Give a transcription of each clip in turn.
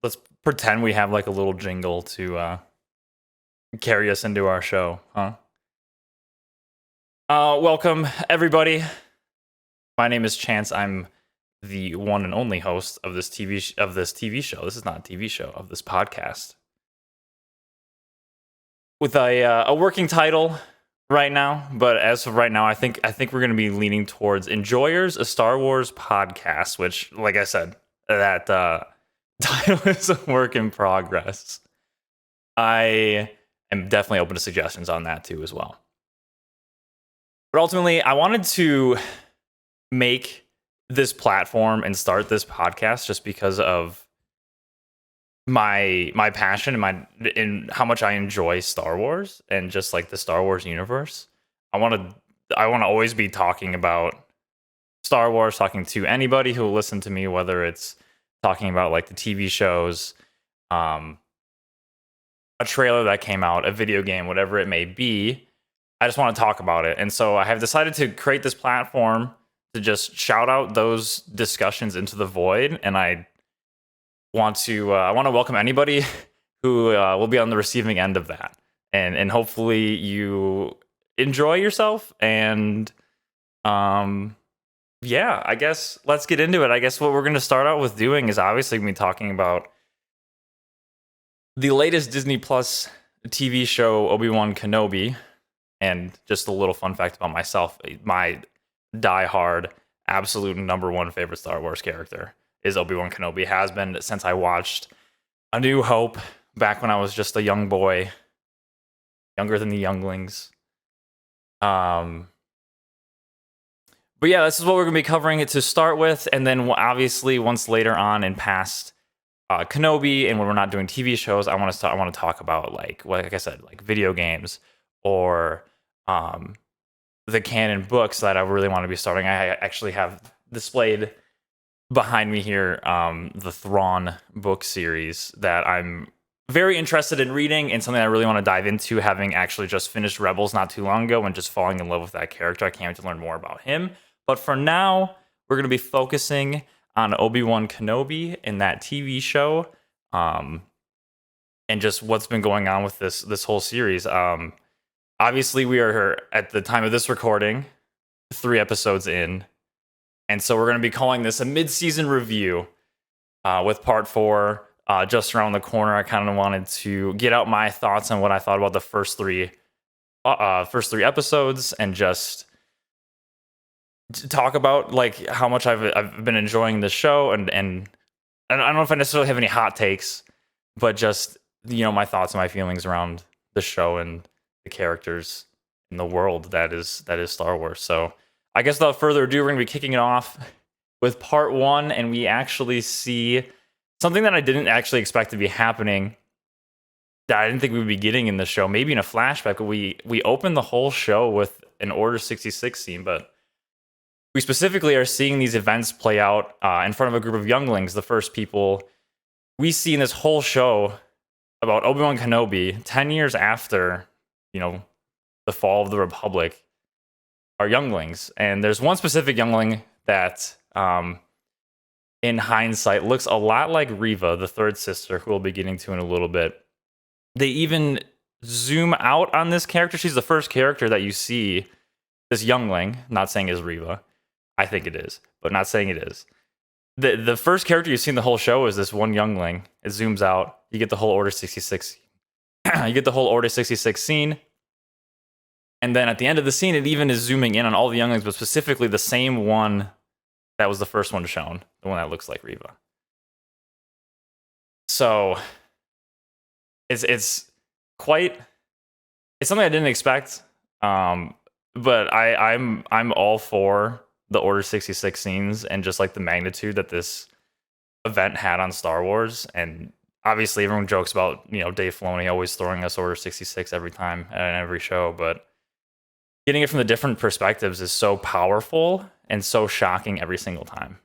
Let's pretend we have like a little jingle to carry us into our show, huh? Welcome everybody. My name is Chance. I'm the one and only host of this TV show. This is not a TV show, of this podcast with a working title right now. But as of right now, I think we're going to be leaning towards Enjoyers, a Star Wars podcast. Which, like I said, that title is a work in progress. I am definitely open to suggestions on that too as well. But ultimately, I wanted to make this platform and start this podcast just because of my passion and how much I enjoy Star Wars and just like the Star Wars universe. I want to always be talking about Star Wars, talking to anybody who will listen to me, whether it's talking about like the TV shows, a trailer that came out, a video game, whatever it may be. I just want to talk about it. And so I have decided to create this platform to just shout out those discussions into the void. And I want to welcome anybody who will be on the receiving end of that. And hopefully you enjoy yourself. And yeah, I guess let's get into it. I guess what we're going to start out with doing is obviously me talking about the latest Disney Plus TV show, Obi-Wan Kenobi. And just a little fun fact about myself, my diehard, absolute number one favorite Star Wars character is Obi-Wan Kenobi. Has been since I watched A New Hope back when I was just a young boy, younger than the younglings. But yeah, this is what we're going to be covering it to start with. And then obviously once later on and past Kenobi and when we're not doing TV shows, I want to talk about like I said, like video games or the canon books that I really want to be starting. I actually have displayed behind me here the Thrawn book series that I'm very interested in reading and something I really want to dive into, having actually just finished Rebels not too long ago and just falling in love with that character. I can't wait to learn more about him. But for now, we're going to be focusing on Obi-Wan Kenobi in that TV show and just what's been going on with this whole series. Obviously, we are, at the time of this recording, 3 episodes in. And so we're going to be calling this a mid-season review with part 4 just around the corner. I kind of wanted to get out my thoughts on what I thought about the first three episodes and just talk about like how much I've been enjoying this show. And I don't know if I necessarily have any hot takes, but just, my thoughts and my feelings around the show and the characters in the world that is Star Wars. So I guess without further ado, we're going to be kicking it off with part 1, and we actually see something that I didn't actually expect to be happening, that I didn't think we would be getting in the show, maybe in a flashback. But we open the whole show with an Order 66 scene, but we specifically are seeing these events play out in front of a group of younglings. The first people we see in this whole show about Obi-Wan Kenobi 10 years after the fall of the Republic are younglings. And there's one specific youngling that, in hindsight, looks a lot like Reva, the third sister, who we'll be getting to in a little bit. They even zoom out on this character. She's the first character that you see, this youngling, not saying is Reva. I think it is, but not saying it is. The first character you see in the whole show is this one youngling. It zooms out. You get the whole Order 66 scene. And then at the end of the scene, it even is zooming in on all the younglings, but specifically the same one that was the first one shown, the one that looks like Reva. So it's something I didn't expect. But I'm all for the Order 66 scenes and just like the magnitude that this event had on Star Wars. And obviously everyone jokes about, Dave Filoni always throwing us Order 66 every time and every show, but getting it from the different perspectives is so powerful and so shocking every single time.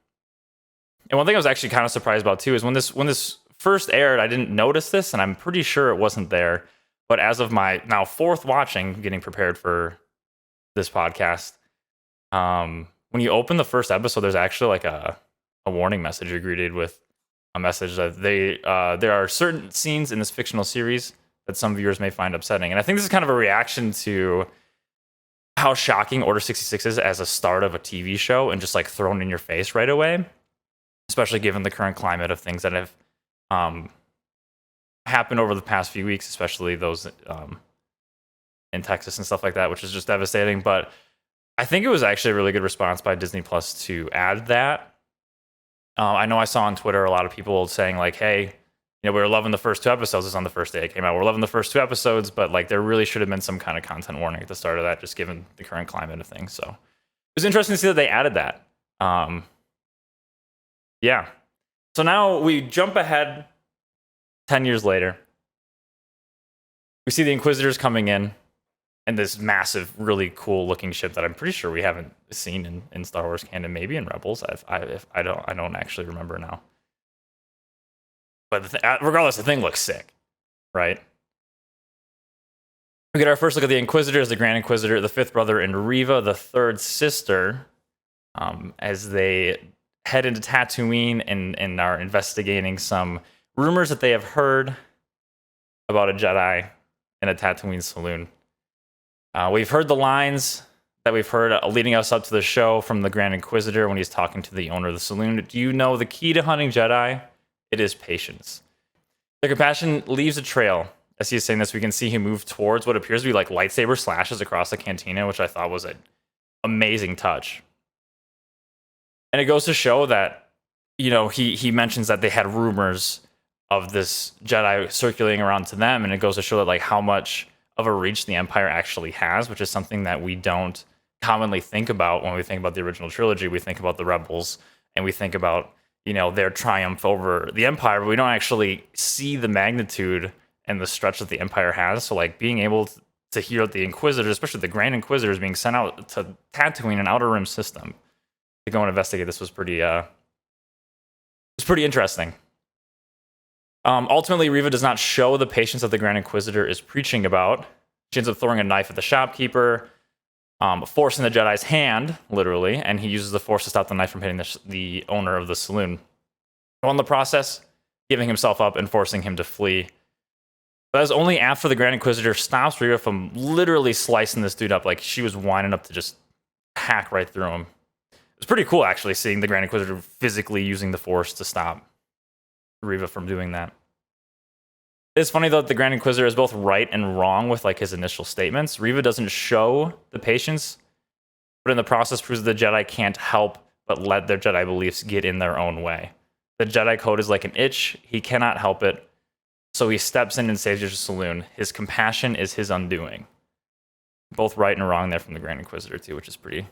And one thing I was actually kind of surprised about too is when this first aired, I didn't notice this, and I'm pretty sure it wasn't there. But as of my now 4th watching, getting prepared for this podcast, when you open the first episode, there's actually like a warning message you're greeted with a message that there are certain scenes in this fictional series that some viewers may find upsetting. And I think this is kind of a reaction to how shocking Order 66 is as a start of a TV show and just like thrown in your face right away, especially given the current climate of things that have happened over the past few weeks, especially those in Texas and stuff like that, which is just devastating. But I think it was actually a really good response by Disney Plus to add that. I know I saw on Twitter a lot of people saying like, hey, we were loving the first 2 episodes. It's on the first day it came out. We're loving the first 2 episodes, but like there really should have been some kind of content warning at the start of that, just given the current climate of things. So it was interesting to see that they added that. Yeah. So now we jump ahead 10 years later. We see the Inquisitors coming in and this massive, really cool looking ship that I'm pretty sure we haven't seen in Star Wars canon, maybe in Rebels. I don't actually remember now. But regardless, the thing looks sick, right? We get our first look at the Inquisitors, the Grand Inquisitor, the 5th brother, and Reva, the 3rd sister, as they head into Tatooine and are investigating some rumors that they have heard about a Jedi in a Tatooine saloon. We've heard the lines that we've heard leading us up to the show from the Grand Inquisitor when he's talking to the owner of the saloon. Do you know the key to hunting Jedi? It is patience. Their compassion leaves a trail. As he's saying this, we can see him move towards what appears to be like lightsaber slashes across the cantina, which I thought was an amazing touch. And it goes to show that, he mentions that they had rumors of this Jedi circulating around to them, and it goes to show that like how much of a reach the Empire actually has, which is something that we don't commonly think about when we think about the original trilogy. We think about the Rebels, and we think about their triumph over the Empire, but we don't actually see the magnitude and the stretch that the Empire has. So like being able to hear the Inquisitors, especially the Grand Inquisitors, being sent out to Tatooine, an Outer Rim system, to go and investigate this was pretty interesting. Ultimately, Reva does not show the patience that the Grand Inquisitor is preaching about. She ends up throwing a knife at the shopkeeper, forcing the Jedi's hand, literally, and he uses the Force to stop the knife from hitting the owner of the saloon. In the process, giving himself up and forcing him to flee. But that was only after the Grand Inquisitor stops Reva from literally slicing this dude up. Like, she was winding up to just hack right through him. It was pretty cool, actually, seeing the Grand Inquisitor physically using the Force to stop Reva from doing that. It's funny, though, that the Grand Inquisitor is both right and wrong with like his initial statements. Reva doesn't show the patience, but in the process proves that the Jedi can't help but let their Jedi beliefs get in their own way. The Jedi code is like an itch. He cannot help it. So he steps in and saves the saloon. His compassion is his undoing. Both right and wrong there from the Grand Inquisitor, too, which is pretty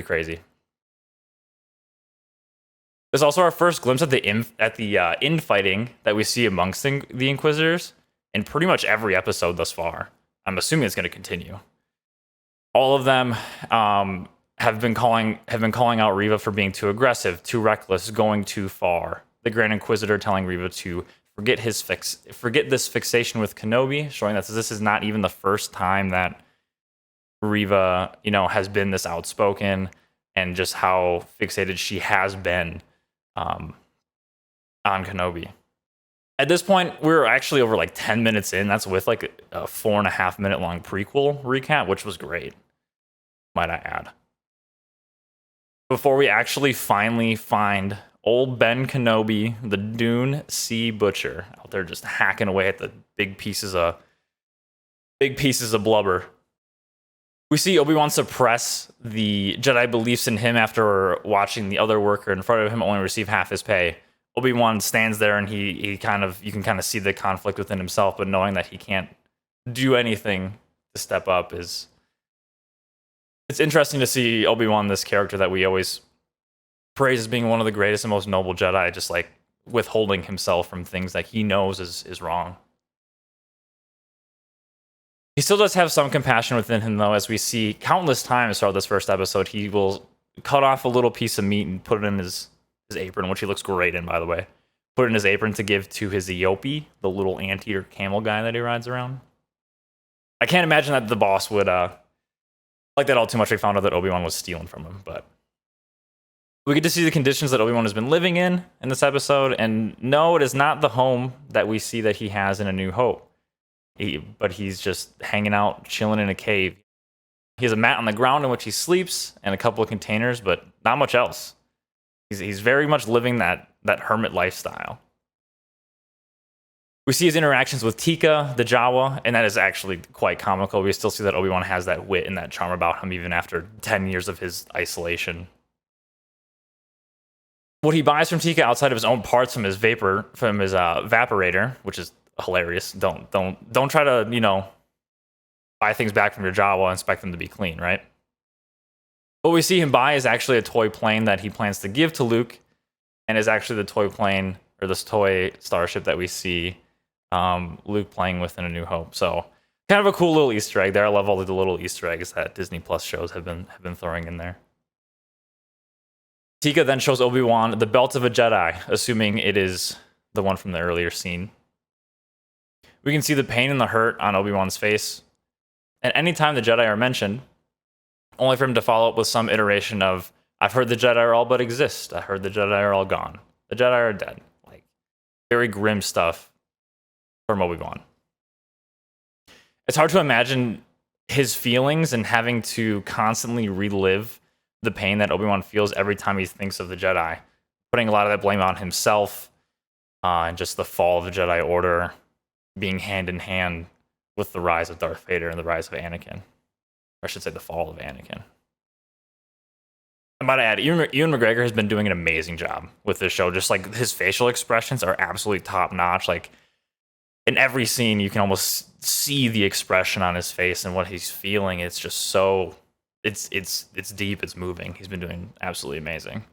crazy. There's also our first glimpse at the infighting that we see amongst the Inquisitors in pretty much every episode thus far. I'm assuming it's going to continue. All of them have been calling out Reva for being too aggressive, too reckless, going too far. The Grand Inquisitor telling Reva to forget this fixation with Kenobi, showing that this is not even the first time that Reva, has been this outspoken, and just how fixated she has been on Kenobi. At this point, we're actually over like 10 minutes in. That's with like a 4.5 minute long prequel recap, which was great, might I add. Before we actually finally find old Ben Kenobi, the Dune Sea Butcher, out there just hacking away at the big pieces of blubber. We see Obi-Wan suppress the Jedi beliefs in him after watching the other worker in front of him only receive half his pay. Obi-Wan stands there and you can kind of see the conflict within himself, but knowing that he can't do anything to step up it's interesting to see Obi-Wan, this character that we always praise as being one of the greatest and most noble Jedi, just like withholding himself from things that he knows is wrong. He still does have some compassion within him, though, as we see countless times throughout this first episode. He will cut off a little piece of meat and put it in his apron, which he looks great in, by the way. Put it in his apron to give to his Eope, the little anteater camel guy that he rides around. I can't imagine that the boss would like that all too much. We found out that Obi-Wan was stealing from him, but We get to see the conditions that Obi-Wan has been living in this episode, and no, it is not the home that we see that he has in A New Hope. But he's just hanging out, chilling in a cave. He has a mat on the ground in which he sleeps and a couple of containers, but not much else. He's very much living that hermit lifestyle. We see his interactions with Tika, the Jawa, and that is actually quite comical. We still see that Obi-Wan has that wit and that charm about him even after 10 years of his isolation. What he buys from Tika outside of his own parts from his evaporator, which is hilarious. Don't try to, buy things back from your Jawa and expect them to be clean, right? What we see him buy is actually a toy plane that he plans to give to Luke, and is actually the toy plane or this toy starship that we see Luke playing with in A New Hope. So kind of a cool little Easter egg there. I love all the little Easter eggs that Disney Plus shows have been throwing in there. Tika then shows Obi-Wan the belt of a Jedi, assuming it is the one from the earlier scene. We can see the pain and the hurt on Obi-Wan's face. And anytime the Jedi are mentioned, only for him to follow up with some iteration of, I've heard the Jedi are all but exist. I heard the Jedi are all gone. The Jedi are dead. Like, very grim stuff from Obi-Wan. It's hard to imagine his feelings and having to constantly relive the pain that Obi-Wan feels every time he thinks of the Jedi, putting a lot of that blame on himself, and just the fall of the Jedi Order being hand in hand with the rise of Darth Vader and the rise of Anakin. Or I should say the fall of Anakin. I'm about to add, Ewan McGregor has been doing an amazing job with this show. Just like his facial expressions are absolutely top notch. Like in every scene, you can almost see the expression on his face and what he's feeling. It's just so... It's deep, it's moving. He's been doing absolutely amazing.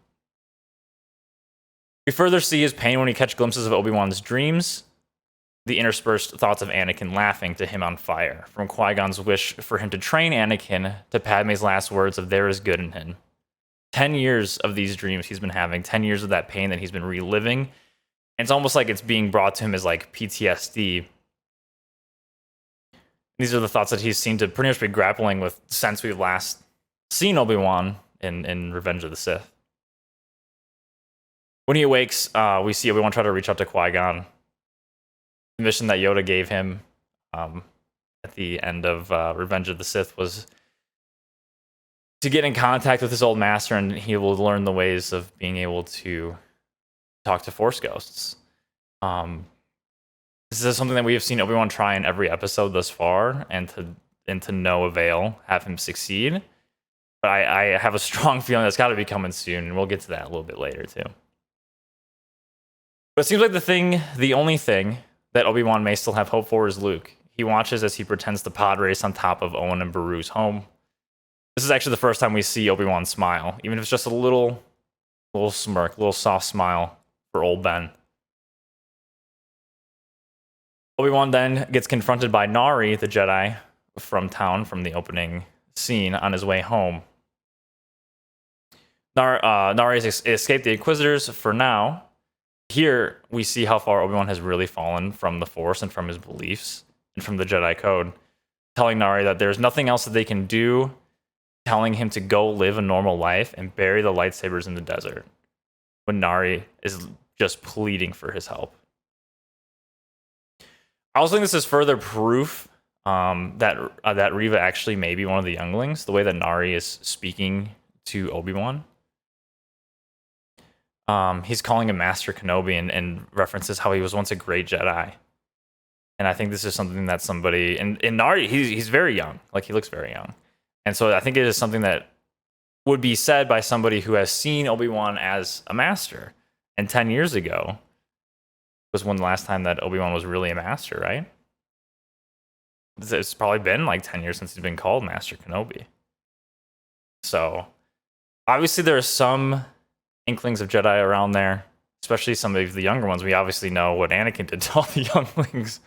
We further see his pain when we catch glimpses of Obi-Wan's dreams, the interspersed thoughts of Anakin laughing to him on fire, from Qui-Gon's wish for him to train Anakin to Padme's last words of there is good in him. 10 years of these dreams he's been having, 10 years of that pain that he's been reliving, and it's almost like it's being brought to him as like PTSD. These are the thoughts that he's seen to pretty much be grappling with since we've last seen Obi-Wan in Revenge of the Sith. When he awakes, we see Obi-Wan try to reach out to Qui-Gon. The mission that Yoda gave him at the end of Revenge of the Sith was to get in contact with his old master, and he will learn the ways of being able to talk to Force ghosts. This is something that we have seen Obi-Wan try in every episode thus far, and to no avail, have him succeed. But I have a strong feeling that's got to be coming soon, and we'll get to that a little bit later too. But it seems like the only thing that Obi-Wan may still have hope for is Luke. He watches as he pretends to pod race on top of Owen and Beru's home. This is actually the first time we see Obi-Wan smile, even if it's just a little smirk, a little soft smile for old Ben. Obi-Wan then gets confronted by Nari, the Jedi from town, from the opening scene, on his way home. Nari has escaped the Inquisitors for now. Here, we see how far Obi-Wan has really fallen from the Force and from his beliefs and from the Jedi Code, telling Nari that there's nothing else that they can do, telling him to go live a normal life and bury the lightsabers in the desert, when Nari is just pleading for his help. I also think this is further proof that Reva actually may be one of the younglings, the way that Nari is speaking to Obi-Wan. He's calling him Master Kenobi and references how he was once a great Jedi. And I think this is something that somebody... And Nari, he's very young. Like, he looks very young. And so I think it is something that would be said by somebody who has seen Obi-Wan as a master. And 10 years ago was when the last time that Obi-Wan was really a master, right? It's probably been like 10 years since he's been called Master Kenobi. So, obviously there are some inklings of Jedi around there, especially some of the younger ones. We obviously know what Anakin did to all the younglings.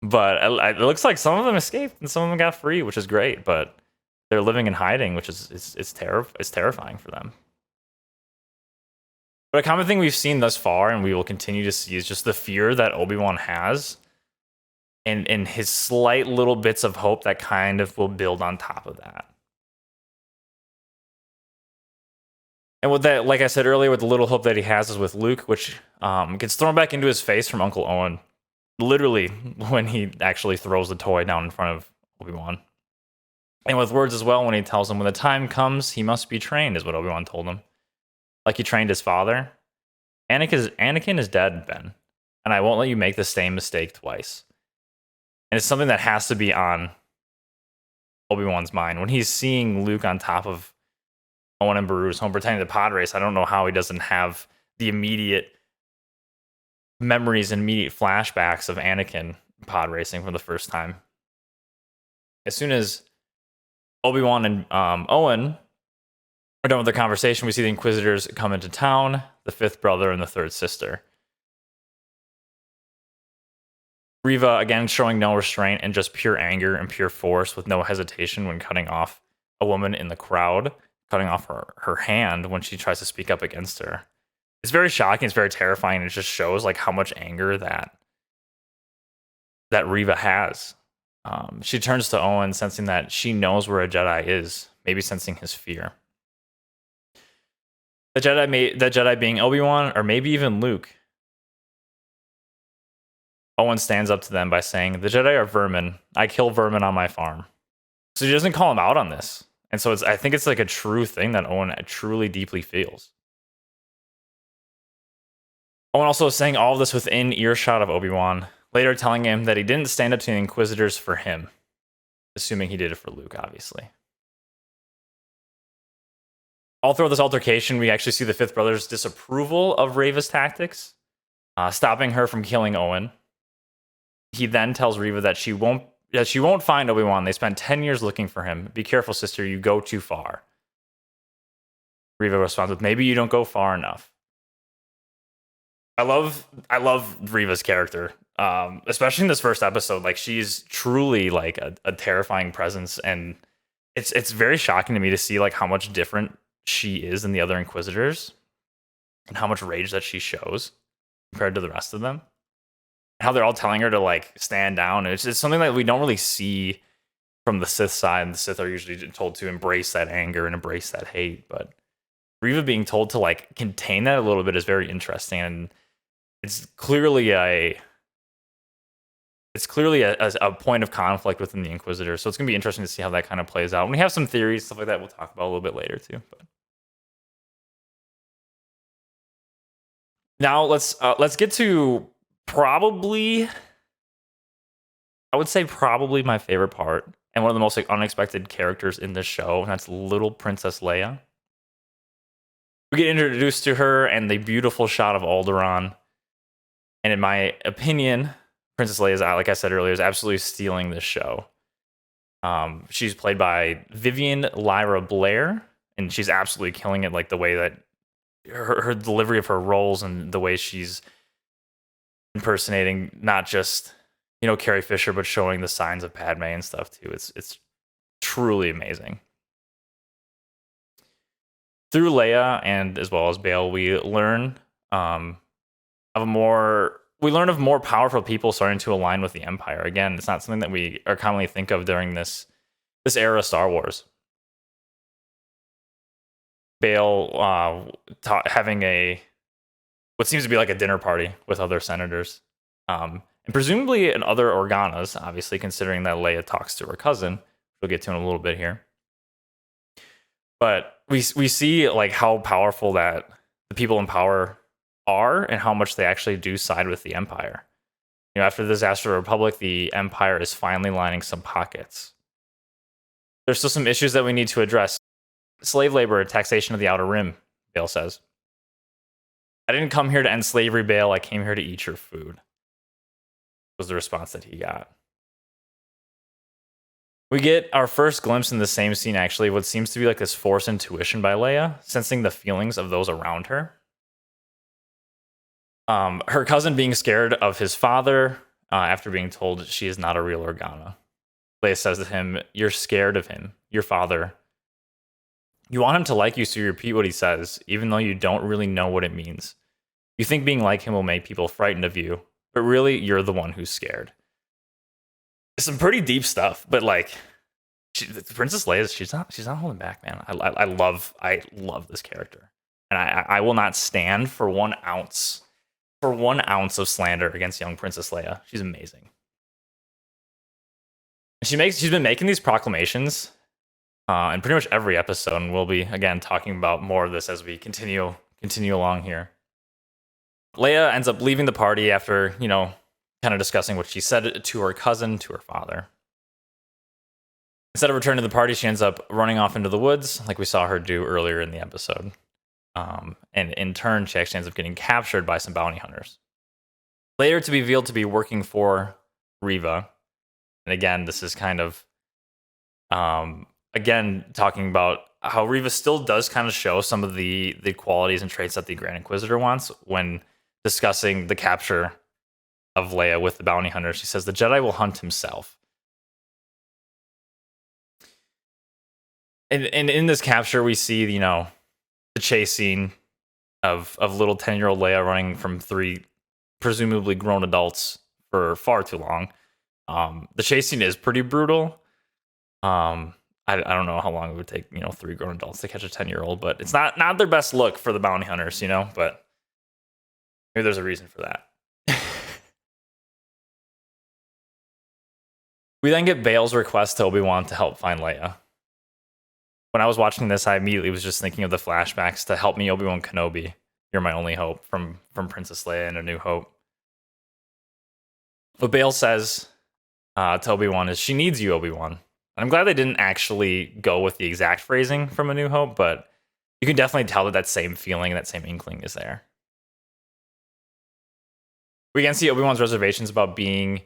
But it looks like some of them escaped and some of them got free, which is great. But they're living in hiding, which is it's terrifying for them. But a common thing we've seen thus far, and we will continue to see, is just the fear that Obi-Wan has, and his slight little bits of hope that kind of will build on top of that. And with that, like I said earlier, with the little hope that he has is with Luke, which gets thrown back into his face from Uncle Owen, literally when he actually throws the toy down in front of Obi-Wan. And with words as well, when he tells him when the time comes, he must be trained, is what Obi-Wan told him. Like he trained his father. Anakin is dead, Ben. And I won't let you make the same mistake twice. And it's something that has to be on Obi-Wan's mind. When he's seeing Luke on top of Owen and Beru's home pretending to pod race, I don't know how he doesn't have the immediate memories and immediate flashbacks of Anakin pod racing for the first time. As soon as Obi-Wan and Owen are done with their conversation, we see the Inquisitors come into town, the fifth brother and the third sister. Reva, again, showing no restraint and just pure anger and pure force with no hesitation when cutting off a woman in the crowd, cutting off her hand when she tries to speak up against her. It's very shocking. It's very terrifying. It just shows like how much anger that Reva has. She turns to Owen, sensing that she knows where a Jedi is, maybe sensing his fear. The Jedi being Obi-Wan or maybe even Luke. Owen stands up to them by saying, "The Jedi are vermin. I kill vermin on my farm." So he doesn't call him out on this. And so I think it's like a true thing that Owen truly deeply feels. Owen also is saying all of this within earshot of Obi-Wan, later telling him that he didn't stand up to the Inquisitors for him, assuming he did it for Luke, obviously. All through this altercation, we actually see the fifth brother's disapproval of Reva's tactics, stopping her from killing Owen. He then tells Reva that she won't find Obi-Wan. They spent 10 years looking for him. Be careful, sister. You go too far. Reva responds with, "Maybe you don't go far enough." I love Reva's character, especially in this first episode. Like she's truly like a terrifying presence, and it's very shocking to me to see like how much different she is than the other Inquisitors, and how much rage that she shows compared to the rest of them. How they're all telling her to like stand down. It's something that we don't really see from the Sith side. The Sith are usually told to embrace that anger and embrace that hate, but Reva being told to like contain that a little bit is very interesting, and it's clearly a point of conflict within the Inquisitor. So it's gonna be interesting to see how that kind of plays out. And we have some theories, stuff like that we'll talk about a little bit later too. But now let's get to probably my favorite part and one of the most like unexpected characters in this show, and that's little Princess Leia. We get introduced to her and the beautiful shot of Alderaan. And in my opinion, Princess Leia, like I said earlier, is absolutely stealing this show. She's played by Vivian Lyra Blair, and she's absolutely killing it. Like the way that her delivery of her roles and the way she's impersonating not just Carrie Fisher, but showing the signs of Padme and stuff too. It's truly amazing. Through Leia and as well as Bail, we learn of more powerful people starting to align with the Empire. Again, it's not something that we are commonly think of during this era of Star Wars. Bail having what seems to be like a dinner party with other senators, and presumably in other Organas, obviously considering that Leia talks to her cousin. We'll get to in a little bit here. But we see like how powerful that the people in power are and how much they actually do side with the Empire. After the disaster of the Republic, the Empire is finally lining some pockets. There's still some issues that we need to address. Slave labor, taxation of the Outer Rim, Bail says. "I didn't come here to end slavery, Bail. I came here to eat your food," was the response that he got. We get our first glimpse in the same scene, actually, what seems to be like this forced intuition by Leia, sensing the feelings of those around her. Her cousin being scared of his father after being told she is not a real Organa. Leia says to him, "You're scared of him, your father. You want him to like you, so you repeat what he says, even though you don't really know what it means. You think being like him will make people frightened of you, but really, you're the one who's scared." It's some pretty deep stuff, but like, Princess Leia, she's not holding back, man. I love this character. and I will not stand for 1 ounce of slander against young Princess Leia. She's amazing. She's been making these proclamations in pretty much every episode, and we'll be again talking about more of this as we continue along here. Leia ends up leaving the party after, kind of discussing what she said to her cousin, to her father. Instead of returning to the party, she ends up running off into the woods, like we saw her do earlier in the episode. And in turn, she actually ends up getting captured by some bounty hunters. Later to be revealed to be working for Reva. And again, this is kind of, again, talking about how Reva still does kind of show some of the qualities and traits that the Grand Inquisitor wants when discussing the capture of Leia with the bounty hunter. She says the Jedi will hunt himself. And in this capture, we see, the chase scene of little 10-year-old Leia running from 3 presumably grown adults for far too long. The chase scene is pretty brutal. I don't know how long it would take, 3 grown adults to catch a 10-year-old, but it's not their best look for the bounty hunters, but maybe there's a reason for that. We then get Bail's request to Obi-Wan to help find Leia. When I was watching this, I immediately was just thinking of the flashbacks to Help Me, Obi-Wan Kenobi. You're my only hope from Princess Leia in A New Hope. What Bail says to Obi-Wan is, she needs you, Obi-Wan. And I'm glad they didn't actually go with the exact phrasing from A New Hope, but you can definitely tell that same feeling, that same inkling is there. We can see Obi-Wan's reservations about being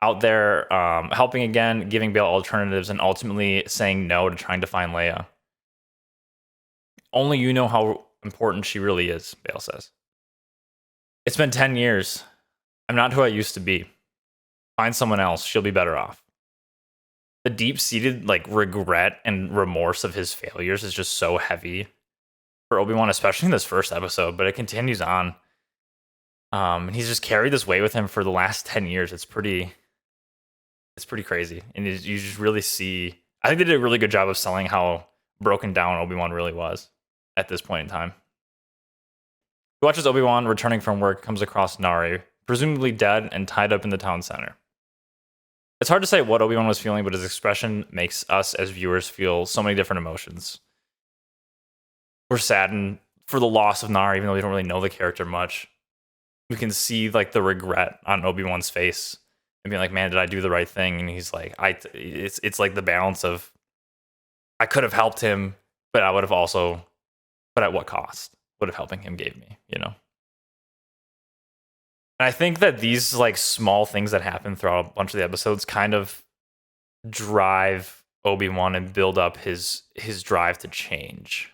out there, helping again, giving Bail alternatives, and ultimately saying no to trying to find Leia. Only you know how important she really is, Bail says. It's been 10 years. I'm not who I used to be. Find someone else. She'll be better off. The deep-seated regret and remorse of his failures is just so heavy for Obi-Wan, especially in this first episode, but it continues on. And he's just carried this weight with him for the last 10 years. It's pretty crazy. And you just really see, I think they did a really good job of selling how broken down Obi-Wan really was at this point in time. He watches Obi-Wan returning from work, comes across Nari, presumably dead and tied up in the town center. It's hard to say what Obi-Wan was feeling, but his expression makes us as viewers feel so many different emotions. We're saddened for the loss of Nari, even though we don't really know the character much. We can see the regret on Obi-Wan's face and being like, man, did I do the right thing? And he's like, it's like the balance of, I could have helped him, but I would have also, but at what cost would have helping him gave me, And I think that these small things that happen throughout a bunch of the episodes kind of drive Obi-Wan and build up his drive to change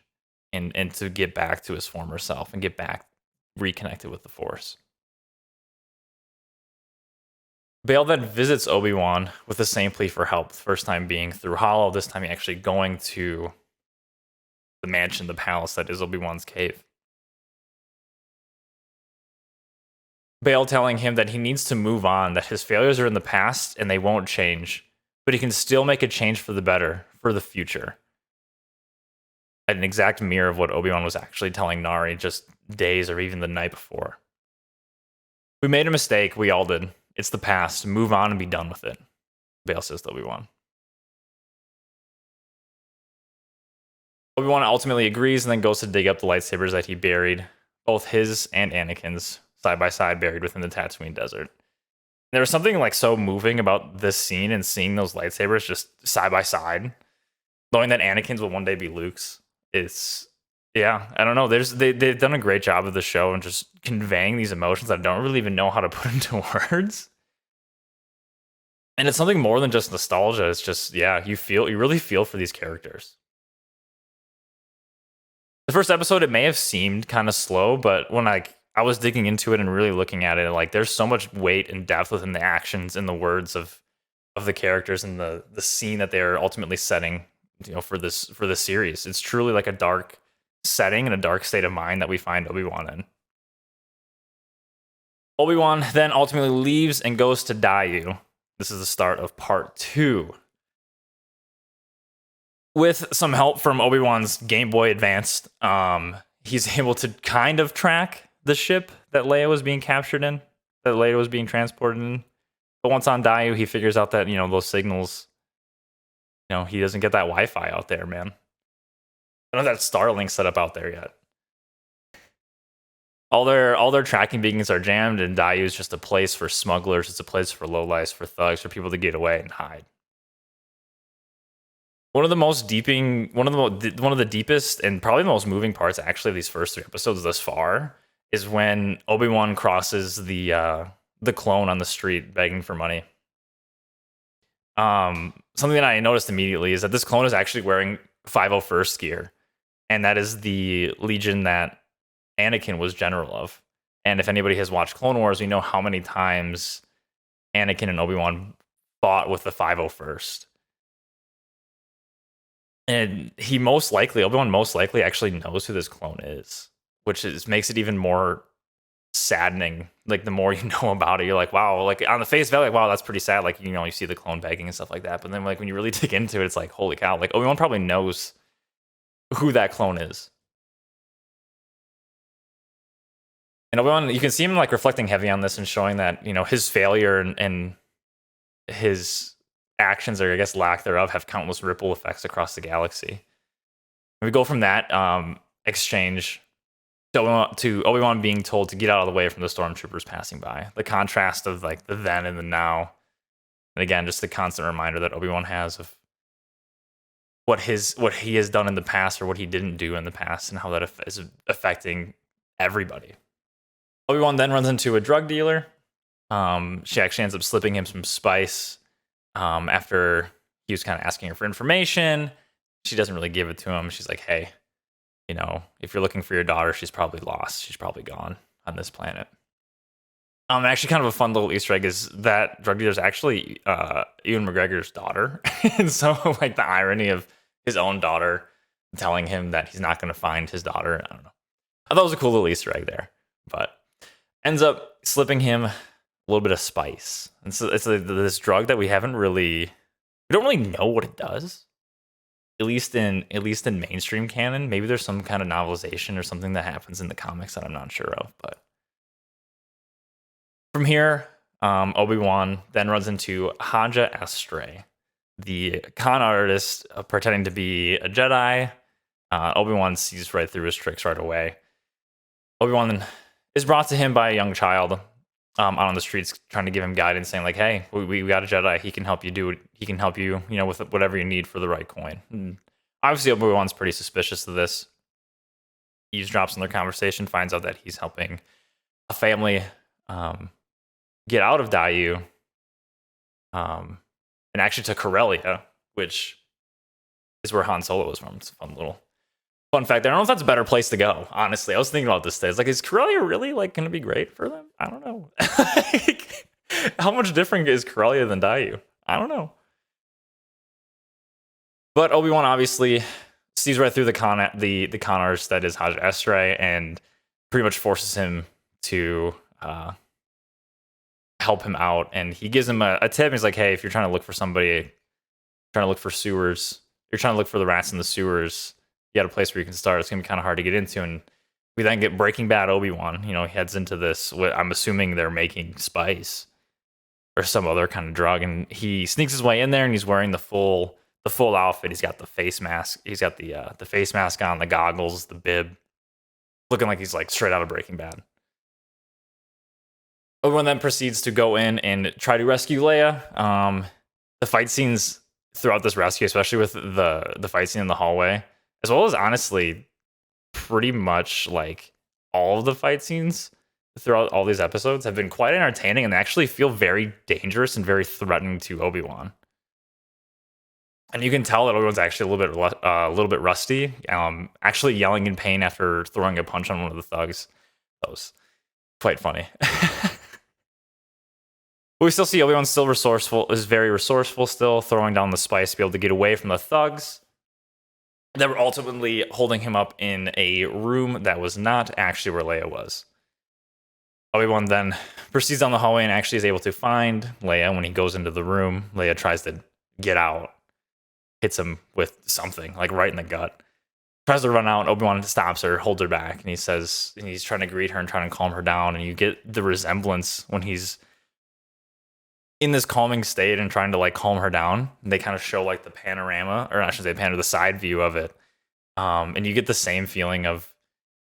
and to get back to his former self and get back reconnected with the Force. Bail then visits Obi-Wan with the same plea for help, the first time being through Hollow, this time he actually going to the mansion, the palace that is Obi-Wan's cave. Bail telling him that he needs to move on, that his failures are in the past and they won't change, but he can still make a change for the better, for the future. An exact mirror of what Obi-Wan was actually telling Nari just days or even the night before. We made a mistake, we all did. It's the past. Move on and be done with it, Bail says to Obi-Wan. Obi-Wan ultimately agrees and then goes to dig up the lightsabers that he buried, both his and Anakin's, side by side, buried within the Tatooine desert. There was something so moving about this scene and seeing those lightsabers just side by side, knowing that Anakin's will one day be Luke's. I don't know. They've done a great job of the show and just conveying these emotions that I don't really even know how to put into words. And it's something more than just nostalgia. It's just, you really feel for these characters. The first episode, it may have seemed kind of slow, but when I was digging into it and really looking at it, there's so much weight and depth within the actions and the words of the characters and the scene that they're ultimately setting, for this series. It's truly a dark setting and a dark state of mind that we find Obi-Wan in. Obi-Wan then ultimately leaves and goes to Dayu. This is the start of part 2. With some help from Obi-Wan's Game Boy Advanced, he's able to kind of track the ship that Leia was being captured in, that Leia was being transported in. But once on Daiyu, he figures out that, those signals, he doesn't get that Wi-Fi out there, man. I don't have that Starlink set up out there yet. All their tracking beacons are jammed, and Daiyu is just a place for smugglers. It's a place for lowlifes, for thugs, for people to get away and hide. One of the deepest and probably the most moving parts, actually, of these first 3 episodes thus far, is when Obi-Wan crosses the clone on the street begging for money. Something that I noticed immediately is that this clone is actually wearing 501st gear, and that is the legion that Anakin was general of. And if anybody has watched Clone Wars, we know how many times Anakin and Obi-Wan fought with the 501st. And Obi-Wan most likely actually knows who this clone is, which makes it even more saddening. Like, the more you know about it, you're like, wow, like on the face value, like, wow, that's pretty sad. Like, you see the clone begging and stuff like that. But then, like, when you really dig into it, it's like, holy cow, like Obi-Wan probably knows who that clone is. And Obi-Wan, you can see him like reflecting heavy on this and showing that, his failure and his actions, or I guess lack thereof, have countless ripple effects across the galaxy. And we go from that exchange to Obi-Wan being told to get out of the way from the stormtroopers passing by. The contrast of like the then and the now. And again, just the constant reminder that Obi-Wan has of what he has done in the past, or what he didn't do in the past, and how that is affecting everybody. Obi-Wan then runs into a drug dealer. She actually ends up slipping him some spice after he was kind of asking her for information. She doesn't really give it to him. She's like, hey, if you're looking for your daughter, she's probably lost. She's probably gone on this planet. Actually, kind of a fun little Easter egg is that drug dealer is actually Ewan McGregor's daughter. And so, like, the irony of his own daughter telling him that he's not going to find his daughter. I don't know. I thought it was a cool little Easter egg there. But ends up slipping him a little bit of spice. And so it's this drug that we don't really know what it does. At least in mainstream canon. Maybe there's some kind of novelization or something that happens in the comics that I'm not sure of. But from here, Obi-Wan then runs into Haja Astray, the con artist pretending to be a Jedi. Obi-Wan sees right through his tricks right away. Obi-Wan is brought to him by a young child out on the streets, trying to give him guidance, saying like, hey, we got a Jedi. He can help you do it. He can help you, with whatever you need for the right coin. And obviously, Obi-Wan's pretty suspicious of this. Eavesdrops on their conversation, finds out that he's helping a family get out of Daiyu, and actually to Corellia, which is where Han Solo is from. It's a fun fact. I don't know if that's a better place to go. Honestly, I was thinking about this today. It's like, is Corellia really like going to be great for them? I don't know. How much different is Corellia than Daiyu? I don't know. But Obi-Wan obviously sees right through the con artist that is Haja Astray, and pretty much forces him to help him out. And he gives him a tip. He's like, hey, if you're trying to look for somebody, trying to look for sewers, you're trying to look for the rats in the sewers, you got a place where you can start. It's gonna be kind of hard to get into. And we then get Breaking Bad Obi-Wan. He heads into this. I'm assuming they're making spice or some other kind of drug, and he sneaks his way in there, and he's wearing the full outfit. He's got the face mask. He's got the face mask on, the goggles, the bib, looking like he's like straight out of Breaking Bad. Obi-Wan then proceeds to go in and try to rescue Leia. The fight scenes throughout this rescue, especially with the fight scene in the hallway, as well as honestly pretty much like all of the fight scenes throughout all these episodes, have been quite entertaining, and they actually feel very dangerous and very threatening to Obi-Wan. And you can tell that Obi-Wan's actually a little bit rusty, actually yelling in pain after throwing a punch on one of the thugs. That was quite funny. But we still see Obi-Wan is very resourceful still, throwing down the spice to be able to get away from the thugs that were ultimately holding him up in a room that was not actually where Leia was. Obi-Wan then proceeds down the hallway and actually is able to find Leia. When he goes into the room, Leia tries to get out, hits him with something, like right in the gut. tries to run out, and Obi-Wan stops her, holds her back, and he says, and he's trying to greet her and trying to calm her down, and you get the resemblance when he's in this calming state and trying to like calm her down. They kind of show like the panorama, or I should say the side view of it. And you get the same feeling of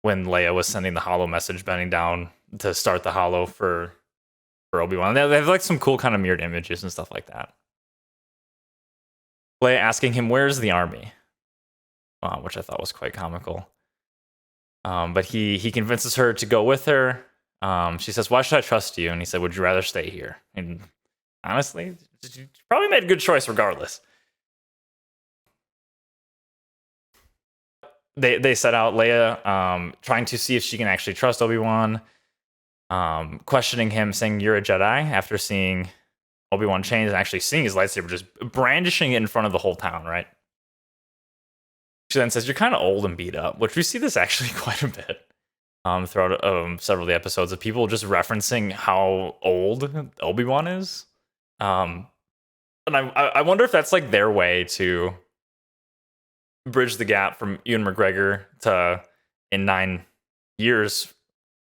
when Leia was sending the holo message, bending down to start the holo for Obi-Wan. They have like some cool kind of mirrored images and stuff like that. Leia asking him, "Where's the army?" Which I thought was quite comical. But he convinces her to go with her. She says, "Why should I trust you?" And he said, "Would you rather stay here?" And honestly, you probably made a good choice regardless. They set out, Leia trying to see if she can actually trust Obi-Wan, questioning him, saying, "You're a Jedi," after seeing Obi-Wan change and actually seeing his lightsaber, just brandishing it in front of the whole town, right? She then says, "You're kind of old and beat up," which we see this actually quite a bit throughout several of the episodes of people just referencing how old Obi-Wan is. And I wonder if that's like their way to bridge the gap from Ewan McGregor to in 9 years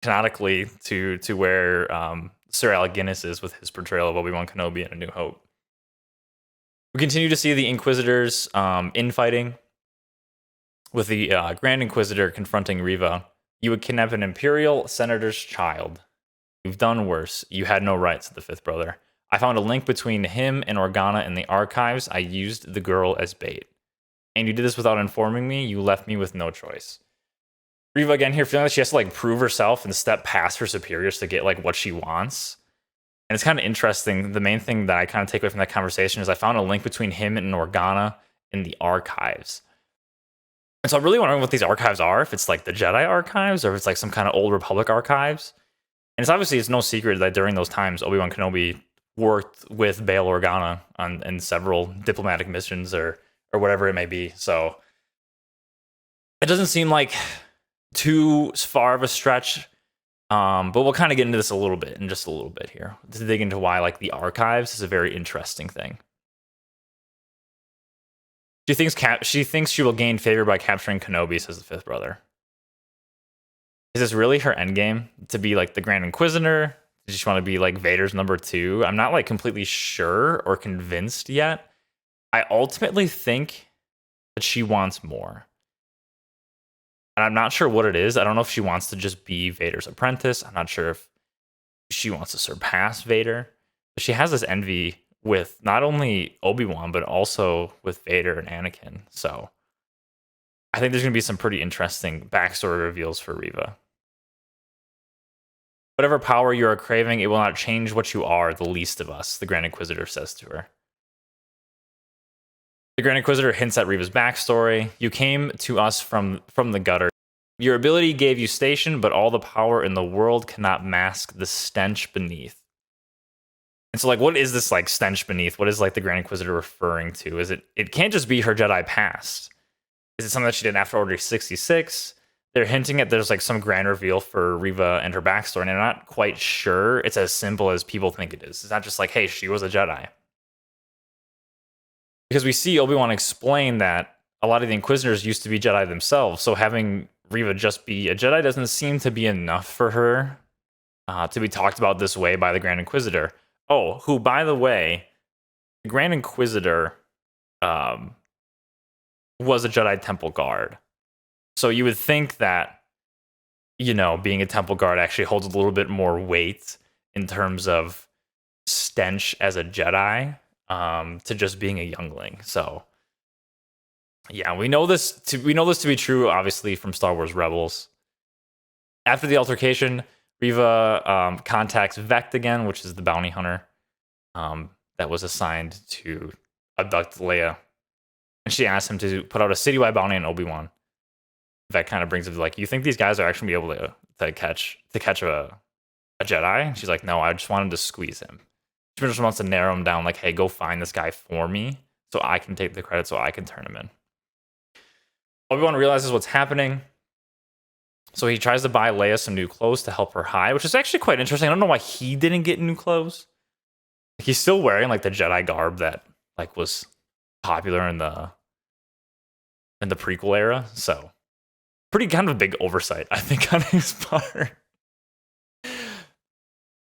canonically to where Sir Alec Guinness is with his portrayal of Obi-Wan Kenobi in A New Hope. We continue to see the Inquisitors infighting, with the Grand Inquisitor confronting Reva. "You would kidnap an Imperial senator's child. You've done worse. You had no right," said the fifth brother. "I found a link between him and Organa in the archives. I used the girl as bait. And you did this without informing me. You left me with no choice." Reva again here feeling like she has to like prove herself and step past her superiors to get like what she wants. And it's kind of interesting. The main thing that I kind of take away from that conversation is I found a link between him and Organa in the archives. And so I'm really wondering what these archives are, if it's like the Jedi archives or if it's like some kind of old Republic archives. And it's no secret that during those times, Obi-Wan Kenobi worked with Bail Organa on several diplomatic missions or whatever it may be. So it doesn't seem like too far of a stretch. But we'll kind of get into this in just a little bit here to dig into why like the archives is a very interesting thing. She thinks she will gain favor by capturing Kenobi, says the fifth brother. Is this really her endgame? To be like the Grand Inquisitor? Does she want to be like Vader's number 2? I'm not like completely sure or convinced yet. I ultimately think that she wants more. And I'm not sure what it is. I don't know if she wants to just be Vader's apprentice. I'm not sure if she wants to surpass Vader. But she has this envy with not only Obi-Wan, but also with Vader and Anakin. So I think there's going to be some pretty interesting backstory reveals for Reva. "Whatever power you are craving, it will not change what you are, the least of us," the Grand Inquisitor says to her. The Grand Inquisitor hints at Reva's backstory. "You came to us from the gutter. Your ability gave you station, but all the power in the world cannot mask the stench beneath." And so, like, what is this, like, stench beneath? What is, like, the Grand Inquisitor referring to? Is it can't just be her Jedi past. Is it something that she did after Order 66? They're hinting at there's, like, some grand reveal for Reva and her backstory, and I'm not quite sure it's as simple as people think it is. It's not just like, hey, she was a Jedi. Because we see Obi-Wan explain that a lot of the Inquisitors used to be Jedi themselves, so having Reva just be a Jedi doesn't seem to be enough for her to be talked about this way by the Grand Inquisitor. Oh, who, by the way, the Grand Inquisitor was a Jedi Temple Guard. So you would think that, you know, being a Temple Guard actually holds a little bit more weight in terms of stench as a Jedi to just being a youngling. So yeah, we know this to be true, obviously, from Star Wars Rebels. After the altercation, Reva contacts Vect again, which is the bounty hunter that was assigned to abduct Leia. And she asks him to put out a citywide bounty on Obi-Wan. Vect kind of brings it like, you think these guys are actually going to be able to catch a Jedi? And she's like, no, I just wanted to squeeze him. She just wants to narrow him down, like, hey, go find this guy for me so I can take the credit, so I can turn him in. Obi-Wan realizes what's happening. So he tries to buy Leia some new clothes to help her hide, which is actually quite interesting. I don't know why he didn't get new clothes. He's still wearing like the Jedi garb that like was popular in the in the prequel era. So pretty kind of a big oversight, I think, on his part.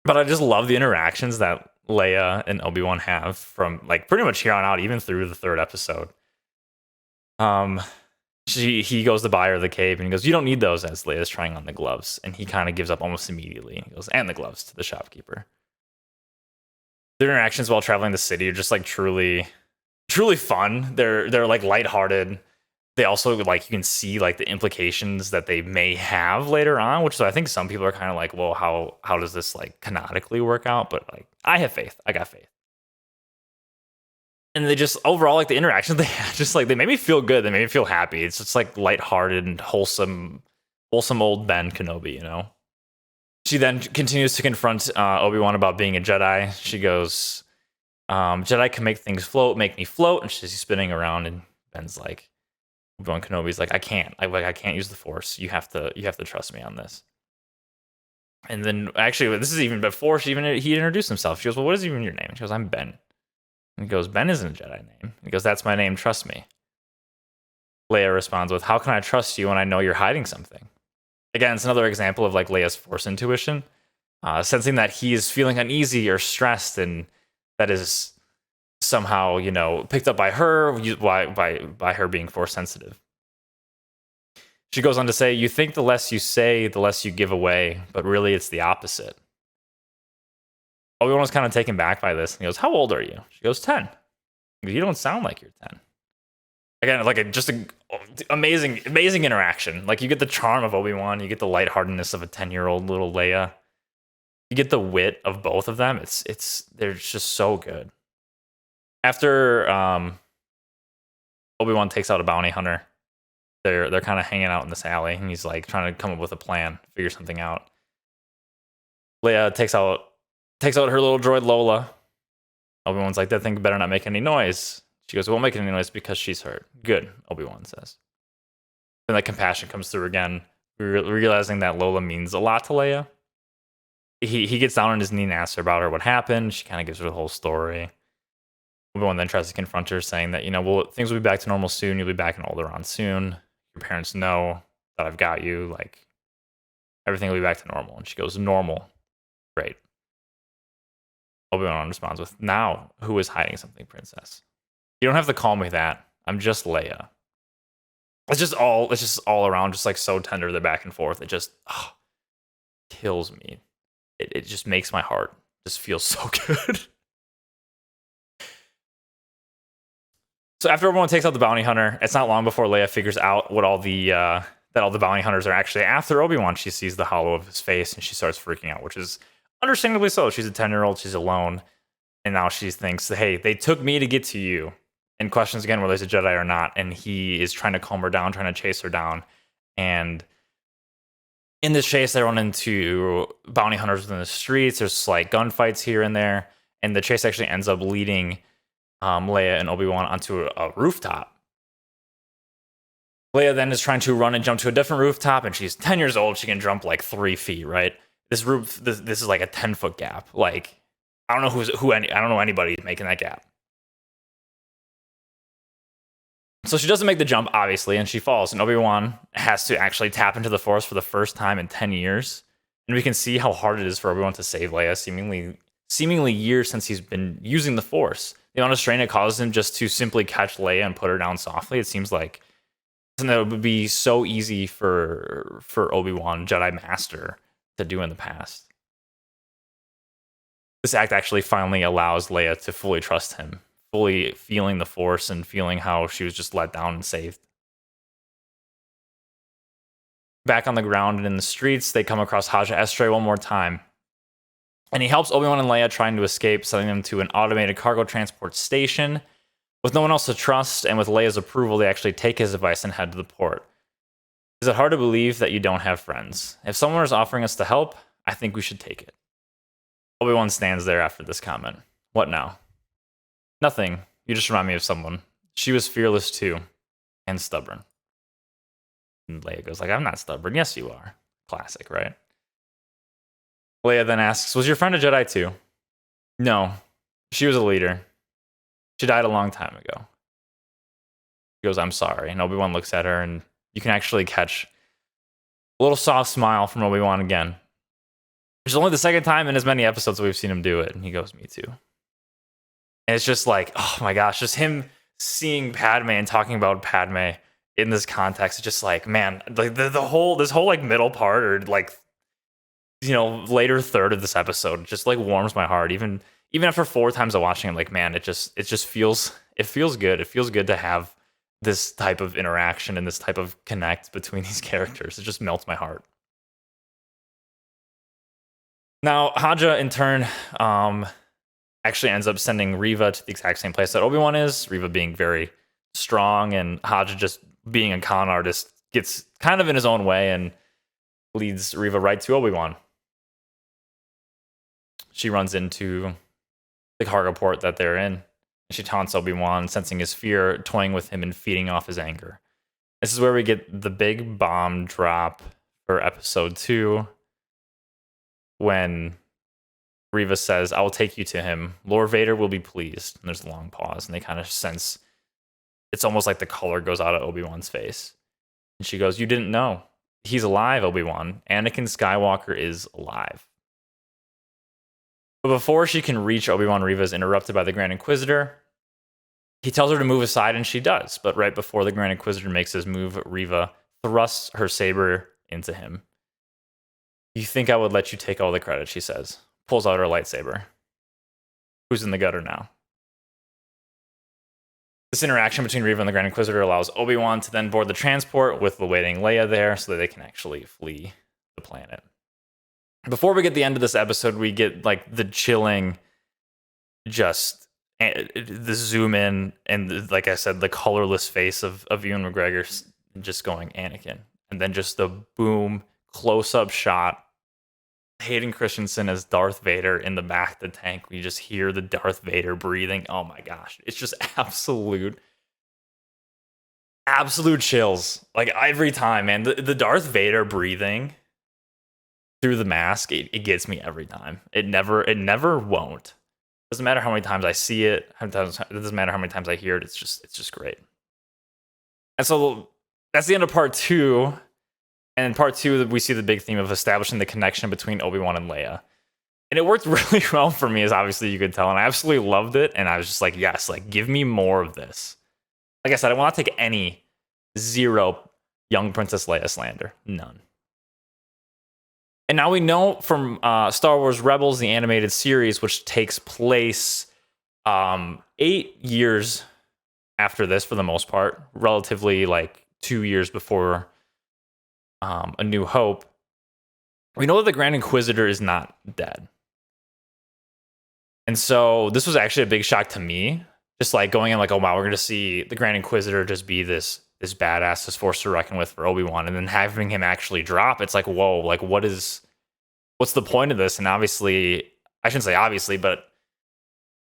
But I just love the interactions that Leia and Obi-Wan have from like pretty much here on out, even through the third episode. He goes to buy her the cape and he goes, "You don't need those," as Leia's trying on the gloves, and he kind of gives up almost immediately. He goes, "And the gloves," to the shopkeeper. Their interactions while traveling the city are just like truly fun. They're like lighthearted. They also like you can see like the implications that they may have later on, which I think some people are kind of like, well, how does this like canonically work out? But like I have faith. I got faith. And they just overall like the interactions they had, just like they made me feel good. They made me feel happy. It's just like lighthearted and wholesome old Ben Kenobi, you know. She then continues to confront Obi-Wan about being a Jedi. She goes, "Jedi can make things float, make me float," and she's spinning around, and Ben's like, Obi-Wan Kenobi's like, I can't use the Force. You have to trust me on this. And then actually, this is even before he introduced himself. She goes, "Well, what is even your name?" She goes, "I'm Ben." And he goes, "Ben isn't a Jedi name." He goes, "That's my name. Trust me." Leia responds with, "How can I trust you when I know you're hiding something?" Again, it's another example of like Leia's Force intuition, sensing that he is feeling uneasy or stressed, and that is somehow, you know, picked up by her, by her being Force sensitive. She goes on to say, "You think the less you say, the less you give away, but really it's the opposite." Obi-Wan was kind of taken back by this, and he goes, "How old are you?" She goes, 10. He goes, "You don't sound like you're 10. Again, like just an amazing interaction. Like you get the charm of Obi-Wan, you get the lightheartedness of a 10-year-old little Leia. You get the wit of both of them. They're just so good. After Obi-Wan takes out a bounty hunter, they're kind of hanging out in this alley, and he's like trying to come up with a plan, figure something out. Leia takes out her little droid Lola. Obi-Wan's like, "That thing better not make any noise." She goes, "It won't make any noise because she's hurt." "Good," Obi-Wan says. Then that compassion comes through again, realizing that Lola means a lot to Leia. He gets down on his knee and asks her about what happened. She kind of gives her the whole story. Obi-Wan then tries to confront her, saying that, you know, well, things will be back to normal soon. You'll be back in Alderaan soon. Your parents know that I've got you. Like, everything will be back to normal. And she goes, "Normal. Great." Obi-Wan responds with, "Now, who is hiding something, princess? You don't have to call me that. I'm just Leia." It's just all around, just like so tender, the back and forth. It just kills me. It just makes my heart just feel so good. So after everyone takes out the bounty hunter, it's not long before Leia figures out what all the that all the bounty hunters are actually after Obi-Wan. She sees the hollow of his face and she starts freaking out, which is understandably so. She's a 10-year-old, she's alone, and now she thinks, "Hey, they took me to get to you," and questions again whether he's a Jedi or not. And he is trying to calm her down, trying to chase her down. And in this chase, they run into bounty hunters in the streets. There's like gunfights here and there, and the chase actually ends up leading Leia and Obi-Wan onto a rooftop. Leia then is trying to run and jump to a different rooftop, and she's 10 years old. She can jump like 3 feet, right? This is like a 10-foot gap. Like, I don't know I don't know anybody making that gap. So she doesn't make the jump, obviously, and she falls. And Obi-Wan has to actually tap into the Force for the first time in 10 years. And we can see how hard it is for Obi-Wan to save Leia, seemingly years since he's been using the Force. The amount of strain it causes him just to simply catch Leia and put her down softly. It seems like something that would be so easy for Obi-Wan, Jedi Master, to do in the past. This act actually finally allows Leia to fully trust him, fully feeling the Force and feeling how she was just let down and saved. Back on the ground and in the streets, they come across Haja Estray one more time. And he helps Obi-Wan and Leia trying to escape, sending them to an automated cargo transport station. With no one else to trust, and with Leia's approval, they actually take his advice and head to the port. Is it hard to believe that you don't have friends? If someone is offering us to help, I think we should take it. Obi-Wan stands there after this comment. What now? Nothing. You just remind me of someone. She was fearless too, and stubborn. And Leia goes like, "I'm not stubborn." "Yes, you are." Classic, right? Leia then asks, "Was your friend a Jedi too?" "No. She was a leader. She died a long time ago." He goes, I'm sorry. And Obi-Wan looks at her, and you can actually catch a little soft smile from Obi-Wan again. Which is only the second time in as many episodes that we've seen him do it. And he goes, me too. And it's just like, oh my gosh, just him seeing Padme and talking about Padme in this context. It's just like, man, like this whole like middle part, or like, later third of this episode just like warms my heart. Even after 4 times of watching it, like, man, it just feels good. It feels good to have this type of interaction and this type of connect between these characters. It just melts my heart. Now, Haja in turn actually ends up sending Reva to the exact same place that Obi-Wan is. Reva being very strong, and Haja just being a con artist gets kind of in his own way and leads Reva right to Obi-Wan. She runs into the cargo port that they're in. She taunts Obi-Wan, sensing his fear, toying with him and feeding off his anger. This is where we get the big bomb drop for episode 2, when Reva says, I will take you to him. Lord Vader will be pleased. And there's a long pause, and they kind of sense, it's almost like the color goes out of Obi-Wan's face. And she goes, you didn't know. He's alive, Obi-Wan. Anakin Skywalker is alive. But before she can reach Obi-Wan, Reva is interrupted by the Grand Inquisitor. He tells her to move aside, and she does. But right before the Grand Inquisitor makes his move, Reva thrusts her saber into him. You think I would let you take all the credit, she says. Pulls out her lightsaber. Who's in the gutter now? This interaction between Reva and the Grand Inquisitor allows Obi-Wan to then board the transport with the waiting Leia there so that they can actually flee the planet. Before we get the end of this episode, we get like the chilling, just the zoom in, and like I said, the colorless face of Ewan McGregor just going Anakin. And then just the boom, close-up shot, Hayden Christensen as Darth Vader in the back of the tank. We just hear the Darth Vader breathing. Oh my gosh. It's just absolute chills. Like every time, man. The Darth Vader breathing through the mask, it gets me every time. It never won't. Doesn't matter how many times I see it. It doesn't matter how many times I hear it. It's just great. And so that's the end of part 2. And in part 2, we see the big theme of establishing the connection between Obi-Wan and Leia. And it worked really well for me, as obviously you could tell. And I absolutely loved it. And I was just like, yes, like give me more of this. Like I said, I will not take any 0 young Princess Leia slander. None. And now we know from Star Wars Rebels, the animated series, which takes place 8 years after this for the most part, relatively like 2 years before A New Hope. We know that the Grand Inquisitor is not dead. And so this was actually a big shock to me. Just like going in like, oh wow, we're going to see the Grand Inquisitor just be this badass, this force to reckon with for Obi-Wan, and then having him actually drop, it's like, whoa, like what's the point of this? And obviously, I shouldn't say obviously, but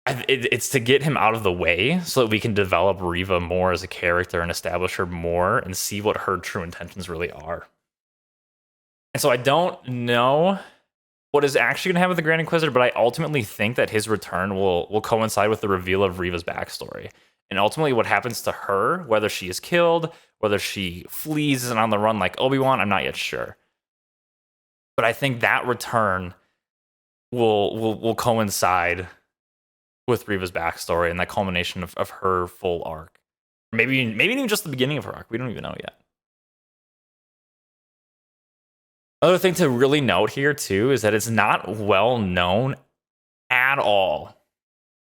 it's to get him out of the way so that we can develop Reva more as a character and establish her more and see what her true intentions really are. And so I don't know what is actually going to happen with the Grand Inquisitor, but I ultimately think that his return will coincide with the reveal of Reva's backstory. And ultimately what happens to her, whether she is killed, whether she flees and on the run like Obi-Wan, I'm not yet sure. But I think that return will coincide with Reva's backstory and that culmination of her full arc. Maybe even just the beginning of her arc. We don't even know yet. Another thing to really note here, too, is that it's not well known at all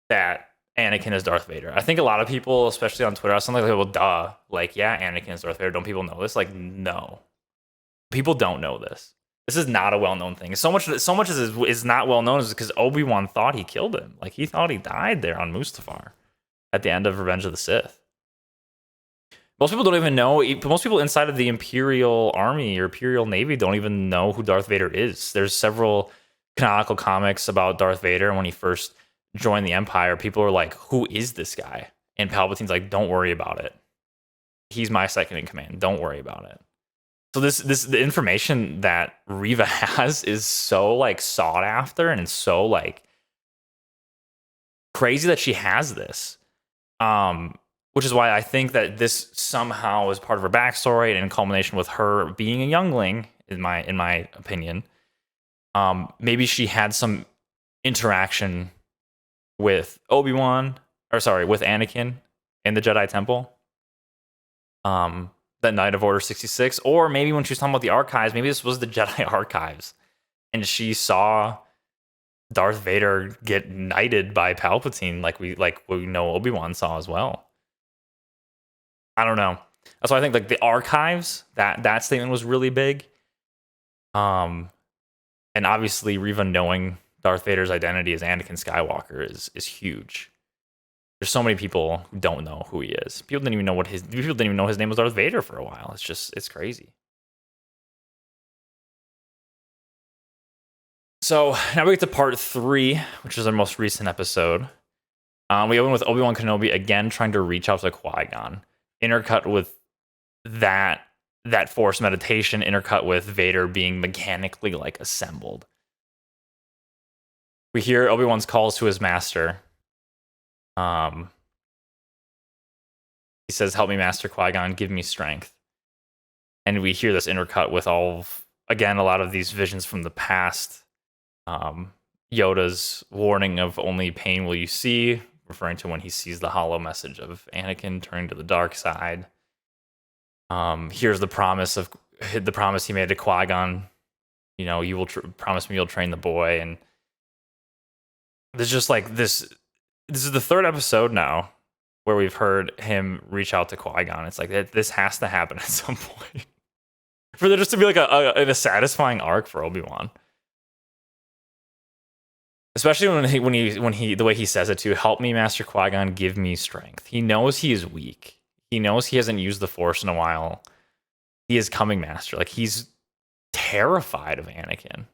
that Anakin is Darth Vader. I think a lot of people, especially on Twitter, are something like, well, duh. Like, yeah, Anakin is Darth Vader. Don't people know this? Like, no. People don't know this. This is not a well-known thing. So much as is not well-known is because Obi-Wan thought he killed him. Like, he thought he died there on Mustafar at the end of Revenge of the Sith. Most people don't even know. Most people inside of the Imperial Army or Imperial Navy don't even know who Darth Vader is. There's several canonical comics about Darth Vader. And when he first joined the Empire, people were like, who is this guy? And Palpatine's like, don't worry about it. He's my second in command. Don't worry about it. So the information that Reva has is so like sought after and it's so like crazy that she has this. which is why I think that this somehow is part of her backstory and in culmination with her being a youngling, in my opinion. Maybe she had some interaction with Obi-Wan, or sorry, with Anakin in the Jedi Temple. That night of Order 66, or maybe when she was talking about the archives, maybe this was the Jedi archives, and she saw Darth Vader get knighted by Palpatine, like we know Obi-Wan saw as well. I don't know. That's why I think like the archives, that statement was really big. And obviously Reva knowing Darth Vader's identity as Anakin Skywalker is huge. There's so many people who don't know who he is. People didn't even know his name was Darth Vader for a while. It's crazy. So now we get to part 3, which is our most recent episode. We open with Obi-Wan Kenobi again trying to reach out to Qui-Gon. Intercut with that Force meditation, intercut with Vader being mechanically like assembled. We hear Obi-Wan's calls to his master. He says, "Help me, Master Qui-Gon, give me strength." And we hear this intercut with a lot of these visions from the past. Yoda's warning of only pain will you see, referring to when he sees the hollow message of Anakin turning to the dark side. Here's the promise he made to Qui-Gon. You know, you will promise me you'll train the boy. And there's just like this. This is the 3rd episode now where we've heard him reach out to Qui-Gon. It's like this has to happen at some point for there just to be like a satisfying arc for Obi-Wan. Especially when he the way he says it too, "Help me, Master Qui-Gon, give me strength." He knows he is weak. He knows he hasn't used the Force in a while. He is coming master. Like he's terrified of Anakin.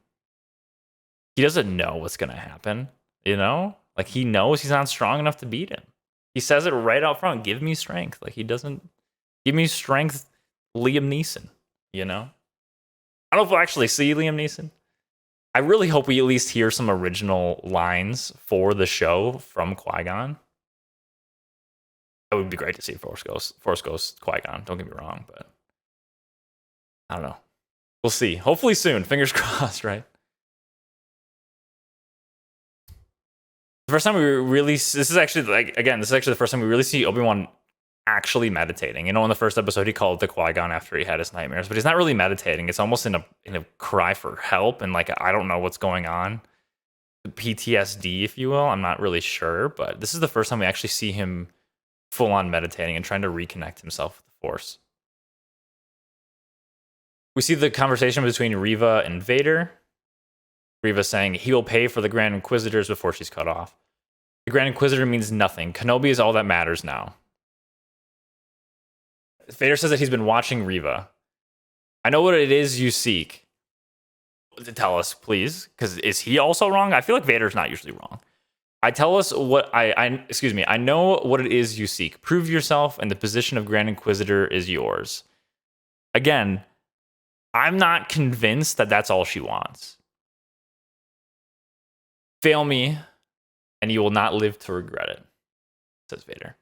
He doesn't know what's gonna happen, you know? Like he knows he's not strong enough to beat him. He says it right out front, "Give me strength." Like he doesn't give me strength, Liam Neeson, you know? I don't know if we'll actually see Liam Neeson. I really hope we at least hear some original lines for the show from Qui-Gon. That would be great to see Force Ghost Qui-Gon. Don't get me wrong, but I don't know. We'll see. Hopefully soon. Fingers crossed, right? The first time we really, this is actually the first time we really see Obi-Wan actually meditating. You know, in the first episode, he called to Qui-Gon after he had his nightmares, but he's not really meditating. It's almost in a cry for help, and like I don't know what's going on, PTSD, if you will. I'm not really sure, but this is the first time we actually see him full on meditating and trying to reconnect himself with the Force. We see the conversation between Reva and Vader. Reva saying he will pay for the Grand Inquisitors before she's cut off. The Grand Inquisitor means nothing. Kenobi is all that matters now. Vader says that he's been watching Reva. "I know what it is you seek." Tell us, please, because is he also wrong? I feel like Vader's not usually wrong. I know what it is you seek. Prove yourself, and the position of Grand Inquisitor is yours. Again, I'm not convinced that that's all she wants. "Fail me, and you will not live to regret it," says Vader.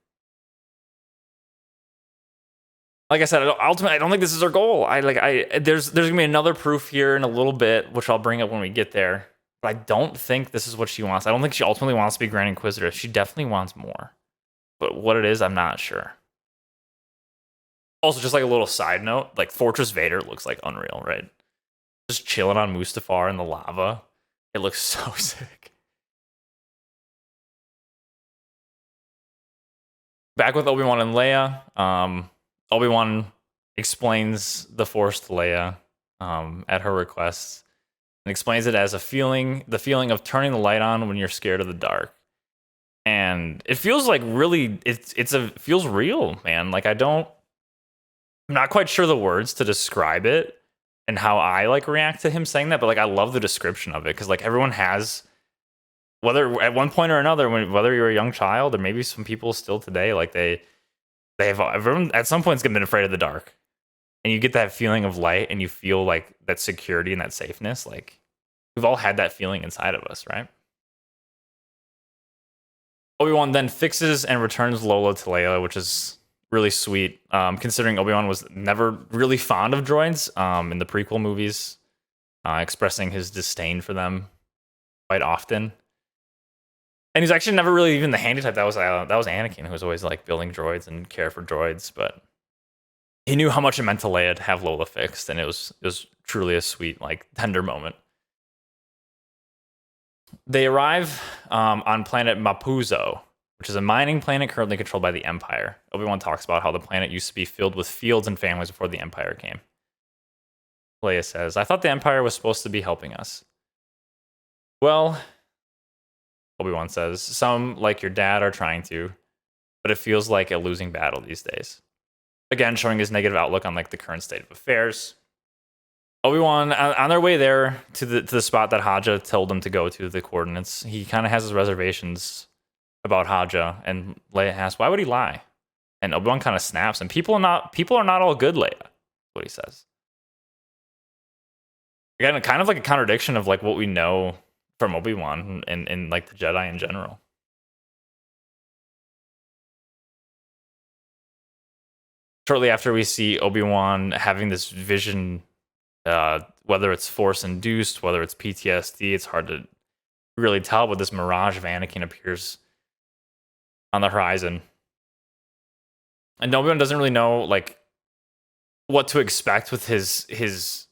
Like I said, ultimately, I don't think this is her goal. There's gonna be another proof here in a little bit, which I'll bring up when we get there. But I don't think this is what she wants. I don't think she ultimately wants to be Grand Inquisitor. She definitely wants more. But what it is, I'm not sure. Also, just like a little side note, like Fortress Vader looks like unreal, right? Just chilling on Mustafar in the lava. It looks so sick. Back with Obi-Wan and Leia. Obi-Wan explains the Force to Leia at her request, and explains it as the feeling of turning the light on when you're scared of the dark. And it feels like really, it feels real, man. Like I'm not quite sure the words to describe it and how I like react to him saying that, but like I love the description of it, because like everyone has, whether at one point or another, whether you're a young child or maybe some people still today, like everyone at some point has been afraid of the dark, and you get that feeling of light, and you feel like that security and that safeness. Like we've all had that feeling inside of us, right? Obi-Wan then fixes and returns Lola to Leia, which is really sweet, considering Obi-Wan was never really fond of droids in the prequel movies, expressing his disdain for them quite often. And he's actually never really even the handy type. That was Anakin, who was always like building droids and care for droids. But he knew how much it meant to Leia to have Lola fixed, and it was truly a sweet, like, tender moment. They arrive on planet Mapuzo, which is a mining planet currently controlled by the Empire. Obi-Wan talks about how the planet used to be filled with fields and families before the Empire came. Leia says, "I thought the Empire was supposed to be helping us." Well, Obi-Wan says, "Some, like your dad, are trying to, but it feels like a losing battle these days." Again, showing his negative outlook on like the current state of affairs. Obi-Wan, on their way there to the spot that Haja told them to go to, the coordinates, he kind of has his reservations about Haja, and Leia asks, "Why would he lie?" And Obi-Wan kind of snaps, and people are not all good, Leia. What he says. Again, kind of like a contradiction of like what we know from Obi-Wan and like the Jedi in general. Shortly after, we see Obi-Wan having this vision, whether it's Force-induced, whether it's PTSD, it's hard to really tell, but this mirage of Anakin appears on the horizon. And Obi-Wan doesn't really know like what to expect with his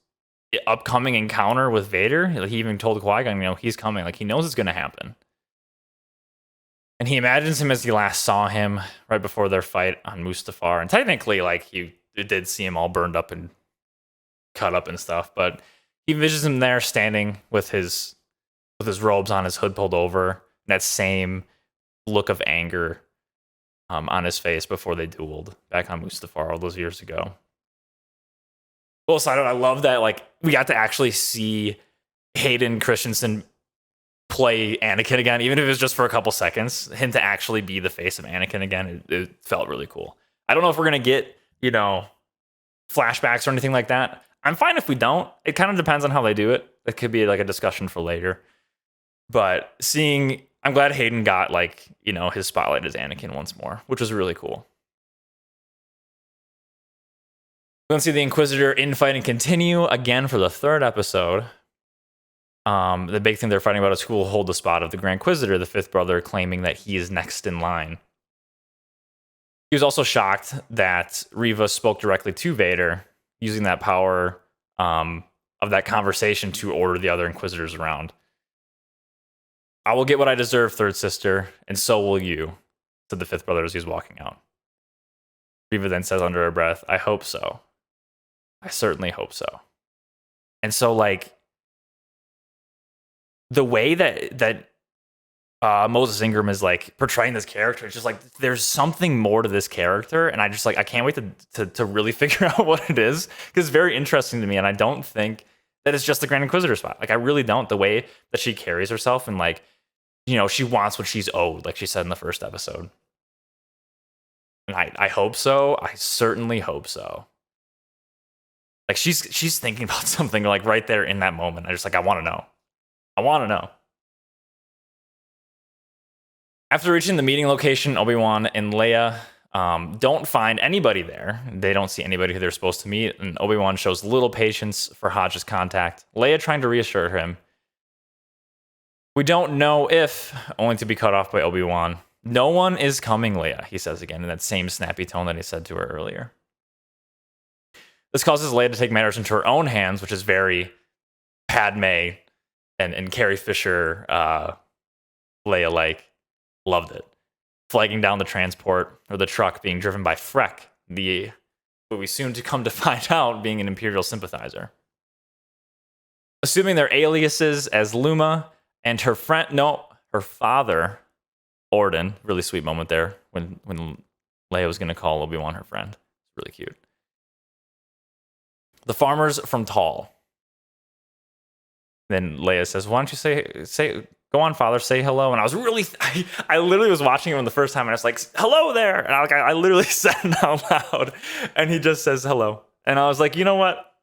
upcoming encounter with Vader. Like, he even told Qui-Gon, he's coming. Like, he knows it's going to happen. And he imagines him as he last saw him right before their fight on Mustafar. And technically, like, he did see him all burned up and cut up and stuff. But he envisions him there standing with his robes on, his hood pulled over, that same look of anger on his face before they dueled back on Mustafar all those years ago. Well, so I love that, like, we got to actually see Hayden Christensen play Anakin again, even if it was just for a couple seconds. Him to actually be the face of Anakin again, it felt really cool. I don't know if we're gonna get, flashbacks or anything like that. I'm fine if we don't. It kind of depends on how they do it. It could be like a discussion for later. But I'm glad Hayden got like, his spotlight as Anakin once more, which was really cool. We're going to see the Inquisitor infighting continue again for the third episode. The big thing they're fighting about is who will hold the spot of the Grand Inquisitor, the fifth brother, claiming that he is next in line. He was also shocked that Reva spoke directly to Vader, using that power of that conversation to order the other Inquisitors around. "I will get what I deserve, third sister, and so will you," said the fifth brother as he's walking out. Reva then says under her breath, "I hope so. I certainly hope so." And so, like, the way that Moses Ingram is like portraying this character, it's just like there's something more to this character, and I can't wait to really figure out what it is, because it's very interesting to me, and I don't think that it's just the Grand Inquisitor spot. Like, I really don't. The way that she carries herself, and like, she wants what she's owed, like she said in the first episode. And I hope so. I certainly hope so. Like, she's thinking about something like right there in that moment. I want to know. I want to know. After reaching the meeting location, Obi-Wan and Leia don't find anybody there. They don't see anybody who they're supposed to meet, and Obi-Wan shows little patience for Hodge's contact. Leia trying to reassure him. "We don't know if," only to be cut off by Obi-Wan. "No one is coming, Leia," he says again in that same snappy tone that he said to her earlier. This causes Leia to take matters into her own hands, which is very Padme and Carrie Fisher Leia-like. Loved it. Flagging down the transport, or the truck, being driven by Freck, what we soon to come to find out being an Imperial sympathizer. Assuming their aliases as Luma and her father, Orden. Really sweet moment there when Leia was going to call Obi-Wan her friend. It's really cute. "The farmers from Tall." Then Leia says, "Why don't you say go on, father, say hello." And I literally was watching him the first time, and I was like, "Hello there." And I literally said it out loud, and he just says hello. And I was like, you know what?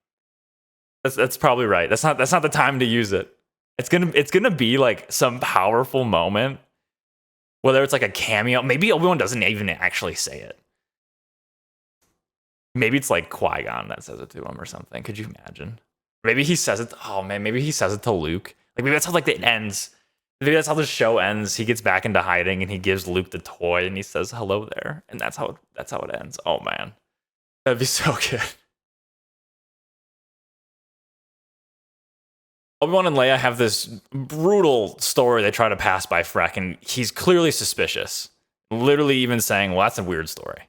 That's probably right. That's not the time to use it. It's gonna be like some powerful moment Whether it's like a cameo, maybe Obi-Wan doesn't even actually say it. Maybe it's like Qui-Gon that says it to him or something. Could you imagine? Maybe he says it. Oh man, maybe he says it to Luke. Like maybe that's how like it ends. Maybe that's how the show ends. He gets back into hiding and he gives Luke the toy and he says hello there, and that's how it ends. Oh man, that'd be so good. Obi-Wan and Leia have this brutal story they try to pass by Freck, and he's clearly suspicious. Literally even saying, well, that's a weird story.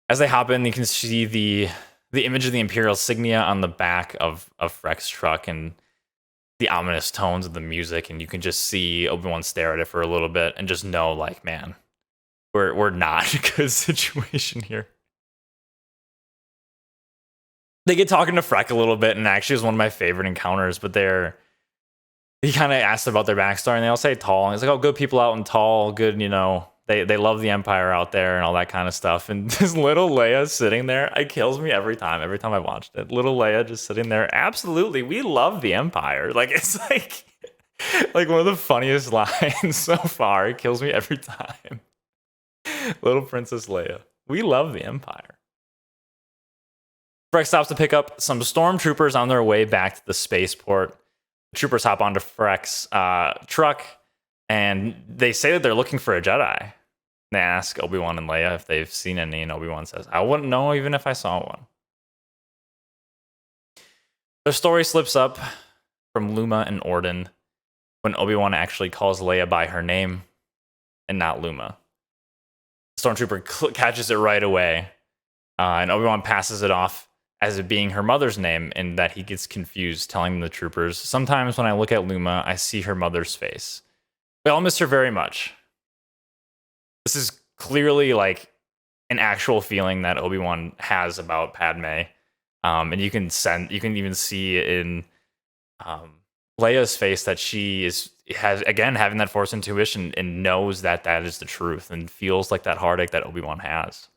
As they hop in, you can see the image of the Imperial insignia on the back of Freck's truck and the ominous tones of the music, and you can just see Obi-Wan stare at it for a little bit and just know, like, man, we're not in a good situation here. They get talking to Freck a little bit, and actually is one of my favorite encounters, but he kind of asked about their backstory, and they all say tall, and he's like, oh, good people out in tall, good, they love the Empire out there and all that kind of stuff. And this little Leia sitting there, it kills me every time I watched it. Little Leia just sitting there, absolutely, we love the Empire. Like, it's like one of the funniest lines so far. It kills me every time. Little Princess Leia, we love the Empire. Freck stops to pick up some stormtroopers on their way back to the spaceport. The troopers hop onto Freck's truck, and they say that they're looking for a Jedi. They ask Obi-Wan and Leia if they've seen any, and Obi-Wan says, I wouldn't know even if I saw one. The story slips up from Luma and Orden when Obi-Wan actually calls Leia by her name and not Luma. The stormtrooper catches it right away, and Obi-Wan passes it off as it being her mother's name, and that he gets confused, telling the troopers, sometimes when I look at Luma, I see her mother's face. We all miss her very much. This is clearly like an actual feeling that Obi-Wan has about Padme, and you can even see in Leia's face that she has again having that Force intuition and knows that is the truth and feels like that heartache that Obi-Wan has.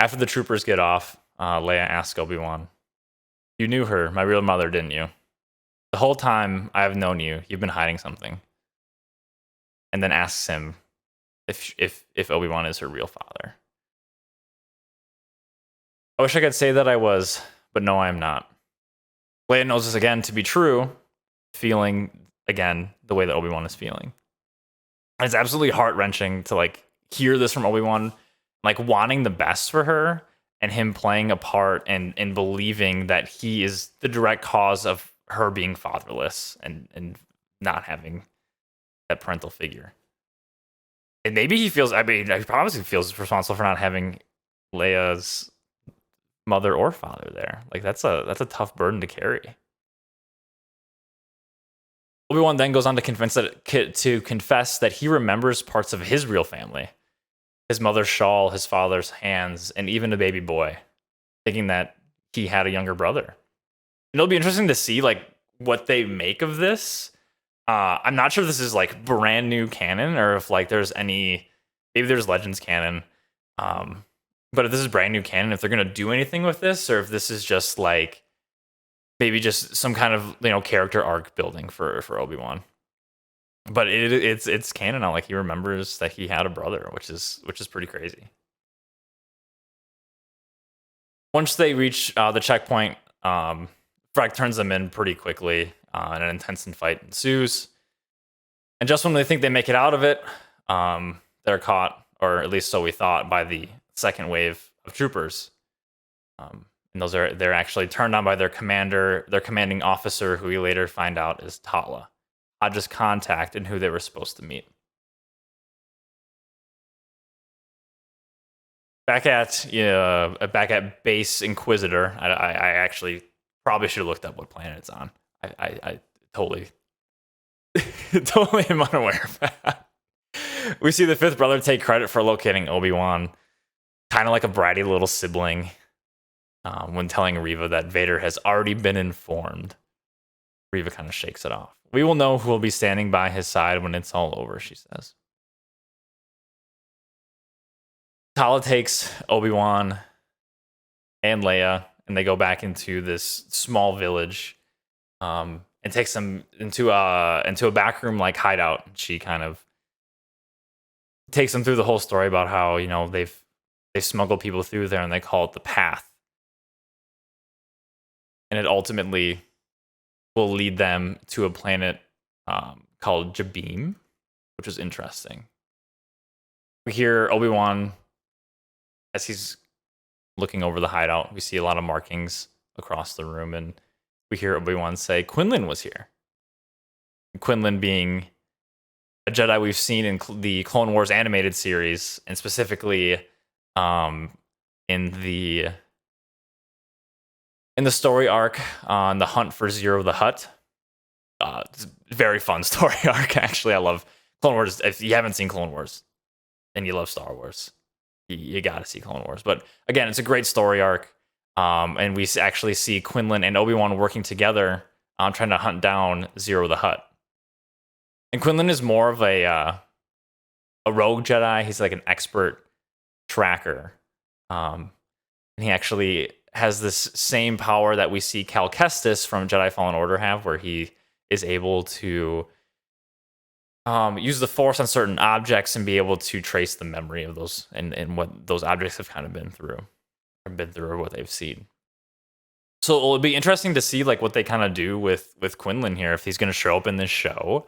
After the troopers get off, Leia asks Obi-Wan, you knew her, my real mother, didn't you? The whole time I have known you, you've been hiding something. And then asks him if Obi-Wan is her real father. I wish I could say that I was, but no, I am not. Leia knows this again to be true, feeling, again, the way that Obi-Wan is feeling. And it's absolutely heart-wrenching to, like, hear this from Obi-Wan, like, wanting the best for her, and him playing a part and believing that he is the direct cause of her being fatherless and not having that parental figure. And maybe he probably feels responsible for not having Leia's mother or father there. Like, that's a tough burden to carry. Obi-Wan then goes on to confess that he remembers parts of his real family. His mother's shawl, his father's hands, and even a baby boy, thinking that he had a younger brother. And it'll be interesting to see, like, what they make of this. I'm not sure if this is, like, brand new canon, or if, like, maybe there's Legends canon. But if this is brand new canon, if they're going to do anything with this, or if this is just, like, maybe just some kind of, character arc building for Obi-Wan. But it's canon now. Like, he remembers that he had a brother, which is pretty crazy. Once they reach the checkpoint, Freck turns them in pretty quickly, and an intense fight ensues. And just when they think they make it out of it, they're caught, or at least so we thought, by the second wave of troopers. And they're actually turned on by their commanding officer, who we later find out is Tala. Just contact and who they were supposed to meet. Back at base Inquisitor, I actually probably should have looked up what planet it's on. I totally am unaware of that. We see the fifth brother take credit for locating Obi-Wan, kind of like a bratty little sibling, when telling Reva that Vader has already been informed. Reva kind of shakes it off. We will know who will be standing by his side when it's all over, she says. Tala takes Obi-Wan and Leia, and they go back into this small village. and takes them into a back room like hideout. She kind of takes them through the whole story about how they smuggle people through there and they call it the path, and it ultimately will lead them to a planet called Jabim, which is interesting. We hear Obi-Wan as he's looking over the hideout. We see a lot of markings across the room, and we hear Obi-Wan say, "Quinlan was here." Quinlan being a Jedi we've seen in the Clone Wars animated series, and specifically in the story arc on the hunt for Zero the Hutt. It's a very fun story arc, actually. I love Clone Wars. If you haven't seen Clone Wars and you love Star Wars, you got to see Clone Wars. But again, it's a great story arc. And we actually see Quinlan and Obi-Wan working together trying to hunt down Zero the Hutt. And Quinlan is more of a rogue Jedi. He's like an expert tracker. And he actually has this same power that we see Cal Kestis from Jedi Fallen Order have, where he is able to use the Force on certain objects and be able to trace the memory of those and what those objects have kind of been through or what they've seen. So it'll be interesting to see like what they kind of do with Quinlan here, if he's going to show up in this show.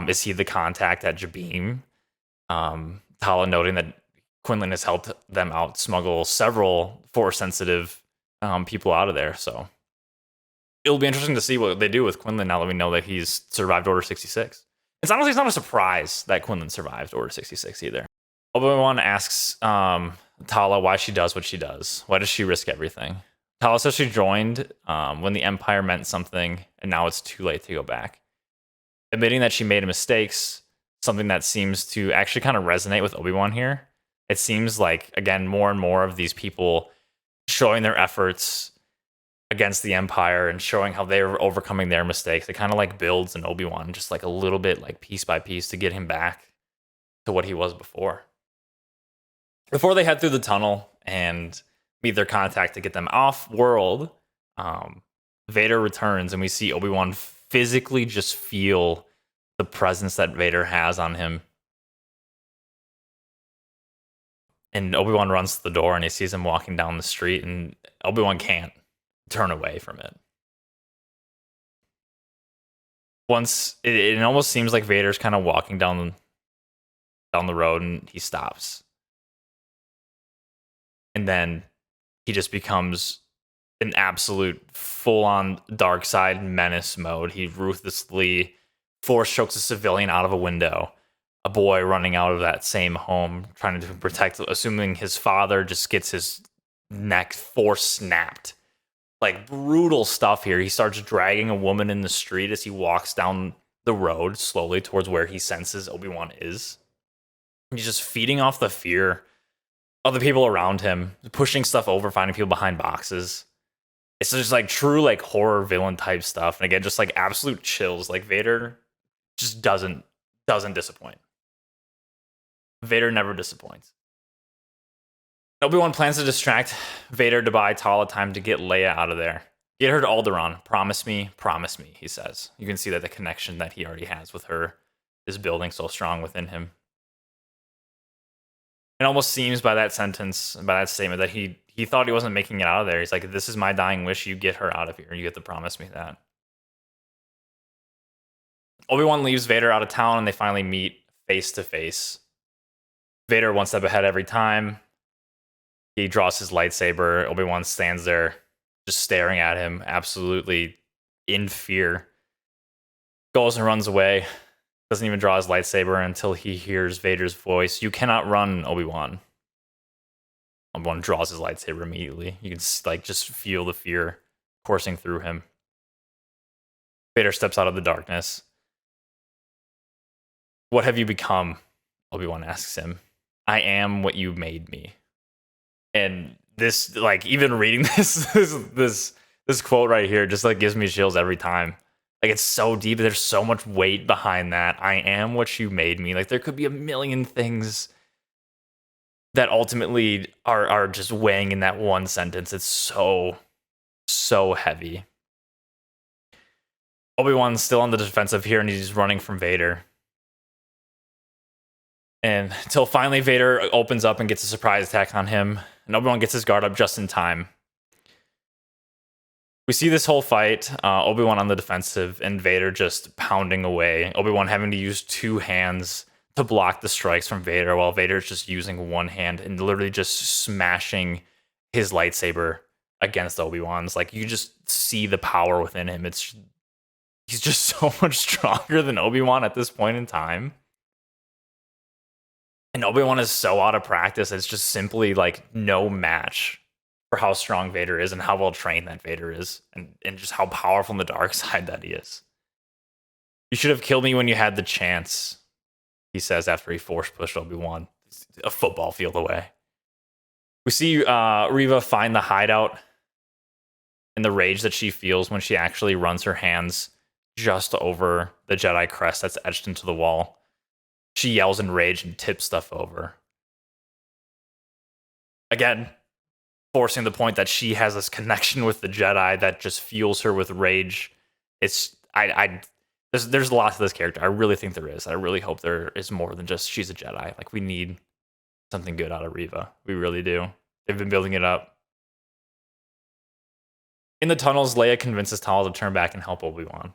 Is he the contact at Jabim? Tala noting that Quinlan has helped them out smuggle several Force-sensitive people out of there. So it'll be interesting to see what they do with Quinlan now that we know that he's survived Order 66. It's not a surprise that Quinlan survived Order 66 either. Obi-Wan asks Tala why she does what she does. Why does she risk everything? Tala says she joined when the Empire meant something, and now it's too late to go back. Admitting that she made mistakes, something that seems to actually kind of resonate with Obi-Wan here. It seems like, again, more and more of these people showing their efforts against the Empire and showing how they're overcoming their mistakes. It kind of like builds an Obi-Wan just like a little bit, like piece by piece, to get him back to what he was before. Before they head through the tunnel and meet their contact to get them off world, Vader returns and we see Obi-Wan physically just feel the presence that Vader has on him. And Obi-Wan runs to the door and he sees him walking down the street, and Obi-Wan can't turn away from it. Once it almost seems like Vader's kind of walking down the road, and he stops. And then he just becomes an absolute full-on dark side menace mode. He ruthlessly force chokes a civilian out of a window. A boy running out of that same home, trying to protect, assuming his father, just gets his neck force snapped. Like, brutal stuff here. He starts dragging a woman in the street as he walks down the road slowly towards where he senses Obi-Wan is. He's just feeding off the fear of the people around him, pushing stuff over, finding people behind boxes. It's just like true like horror villain type stuff. And again, just like absolute chills. Like, Vader just doesn't disappoint. Vader never disappoints. Obi-Wan plans to distract Vader to buy Tala time to get Leia out of there. Get her to Alderaan. Promise me, he says. You can see that the connection that he already has with her is building so strong within him. It almost seems by that sentence, by that statement, that he thought he wasn't making it out of there. He's like, this is my dying wish. You get her out of here. You get to promise me that. Obi-Wan leaves Vader out of town, and they finally meet face to face. Vader one step ahead every time. He draws his lightsaber. Obi-Wan stands there just staring at him, absolutely in fear. Goes and runs away. Doesn't even draw his lightsaber until he hears Vader's voice. You cannot run, Obi-Wan. Obi-Wan draws his lightsaber immediately. You can like just feel the fear coursing through him. Vader steps out of the darkness. What have you become? Obi-Wan asks him. I am what you made me. And this, like, even reading this quote right here just like gives me chills every time. Like, it's so deep. There's so much weight behind that. I am what you made me. Like, there could be a million things that ultimately are just weighing in that one sentence. It's so heavy. Obi-Wan's still on the defensive here, and he's running from Vader. And until finally Vader opens up and gets a surprise attack on him, and Obi-Wan gets his guard up just in time. We see this whole fight, Obi-Wan on the defensive, and Vader just pounding away. Obi-Wan having to use 2 hands to block the strikes from Vader, while Vader's just using 1 hand and literally just smashing his lightsaber against Obi-Wan's. Like, you just see the power within him. He's just so much stronger than Obi-Wan at this point in time. And Obi-Wan is so out of practice, it's just simply like no match for how strong Vader is and how well trained that Vader is, and just how powerful in the dark side that he is. You should have killed me when you had the chance, he says after he force pushed Obi-Wan a football field away. We see Reva find the hideout and the rage that she feels when she actually runs her hands just over the Jedi crest that's etched into the wall. She yells in rage and tips stuff over. Again, forcing the point that she has this connection with the Jedi that just fuels her with rage. There's a lot to this character. I really think there is. I really hope there is more than just she's a Jedi. Like, we need something good out of Reva. We really do. They've been building it up. In the tunnels, Leia convinces Tala to turn back and help Obi-Wan.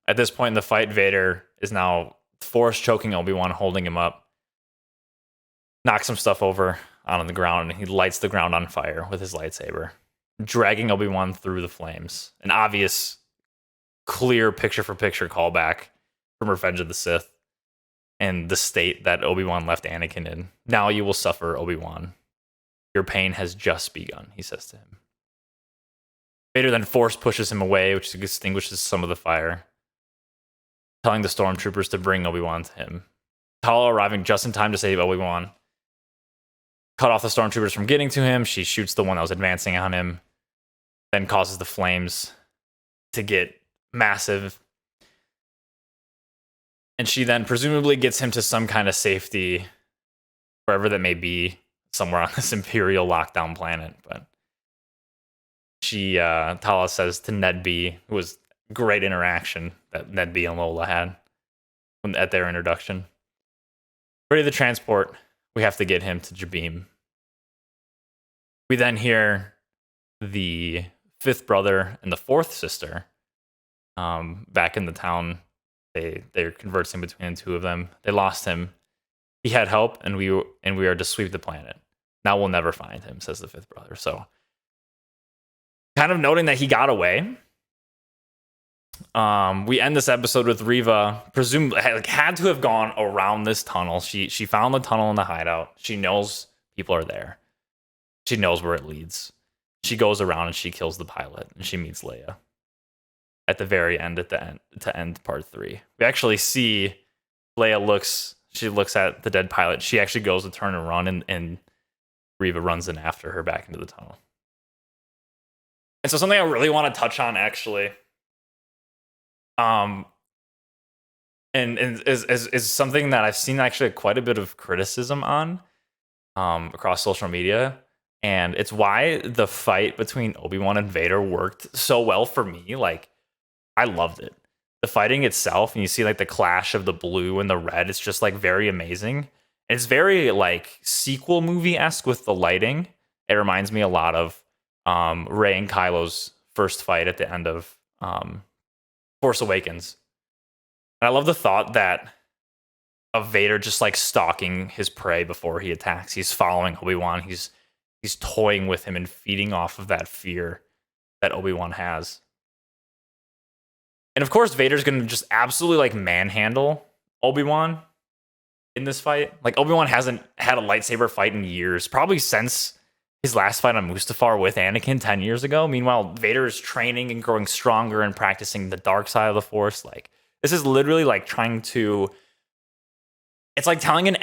At this point in the fight, Vader is now force choking Obi-Wan, holding him up. Knocks some stuff over on the ground, and he lights the ground on fire with his lightsaber, dragging Obi-Wan through the flames. An obvious, clear picture-for-picture callback from Revenge of the Sith and the state that Obi-Wan left Anakin in. Now you will suffer, Obi-Wan. Your pain has just begun, he says to him. Vader then force pushes him away, which extinguishes some of the fire, telling the stormtroopers to bring Obi-Wan to him. Tala arriving just in time to save Obi-Wan. Cut off the stormtroopers from getting to him. She shoots the one that was advancing on him, then causes the flames to get massive. And she then presumably gets him to some kind of safety, wherever that may be, somewhere on this Imperial lockdown planet. But Tala says to Ned B, who was great interaction that Ned B and Lola had at their introduction. Ready to transport, we have to get him to Jabim. We then hear the 5th brother and the 4th sister back in the town. They're conversing between the 2 of them. They lost him. He had help, and we are to sweep the planet. Now we'll never find him, says the 5th brother. So, kind of noting that he got away. We end this episode with Reva presumably had to have gone around this tunnel. She found the tunnel in the hideout. She knows people are there. She knows where it leads. She goes around and she kills the pilot, and she meets Leia at the very end, to end part 3. We actually see Leia looks at the dead pilot. She actually goes to turn and run, and Reva runs in after her back into the tunnel. And so something I really want to touch on, actually, and is something that I've seen actually quite a bit of criticism on across social media, and it's why the fight between Obi-Wan and Vader worked so well for me. Like, I loved it. The fighting itself, and you see like the clash of the blue and the red, it's just like very amazing. It's very like sequel movie-esque with the lighting. It reminds me a lot of Rey and Kylo's first fight at the end of Force Awakens. And I love the thought that of Vader just like stalking his prey before he attacks. He's following Obi-Wan. He's toying with him and feeding off of that fear that Obi-Wan has. And of course, Vader's going to just absolutely like manhandle Obi-Wan in this fight. Like, Obi-Wan hasn't had a lightsaber fight in years, probably since his last fight on Mustafar with Anakin 10 years ago. Meanwhile, Vader is training and growing stronger and practicing the dark side of the Force. Like, this is literally like it's like telling an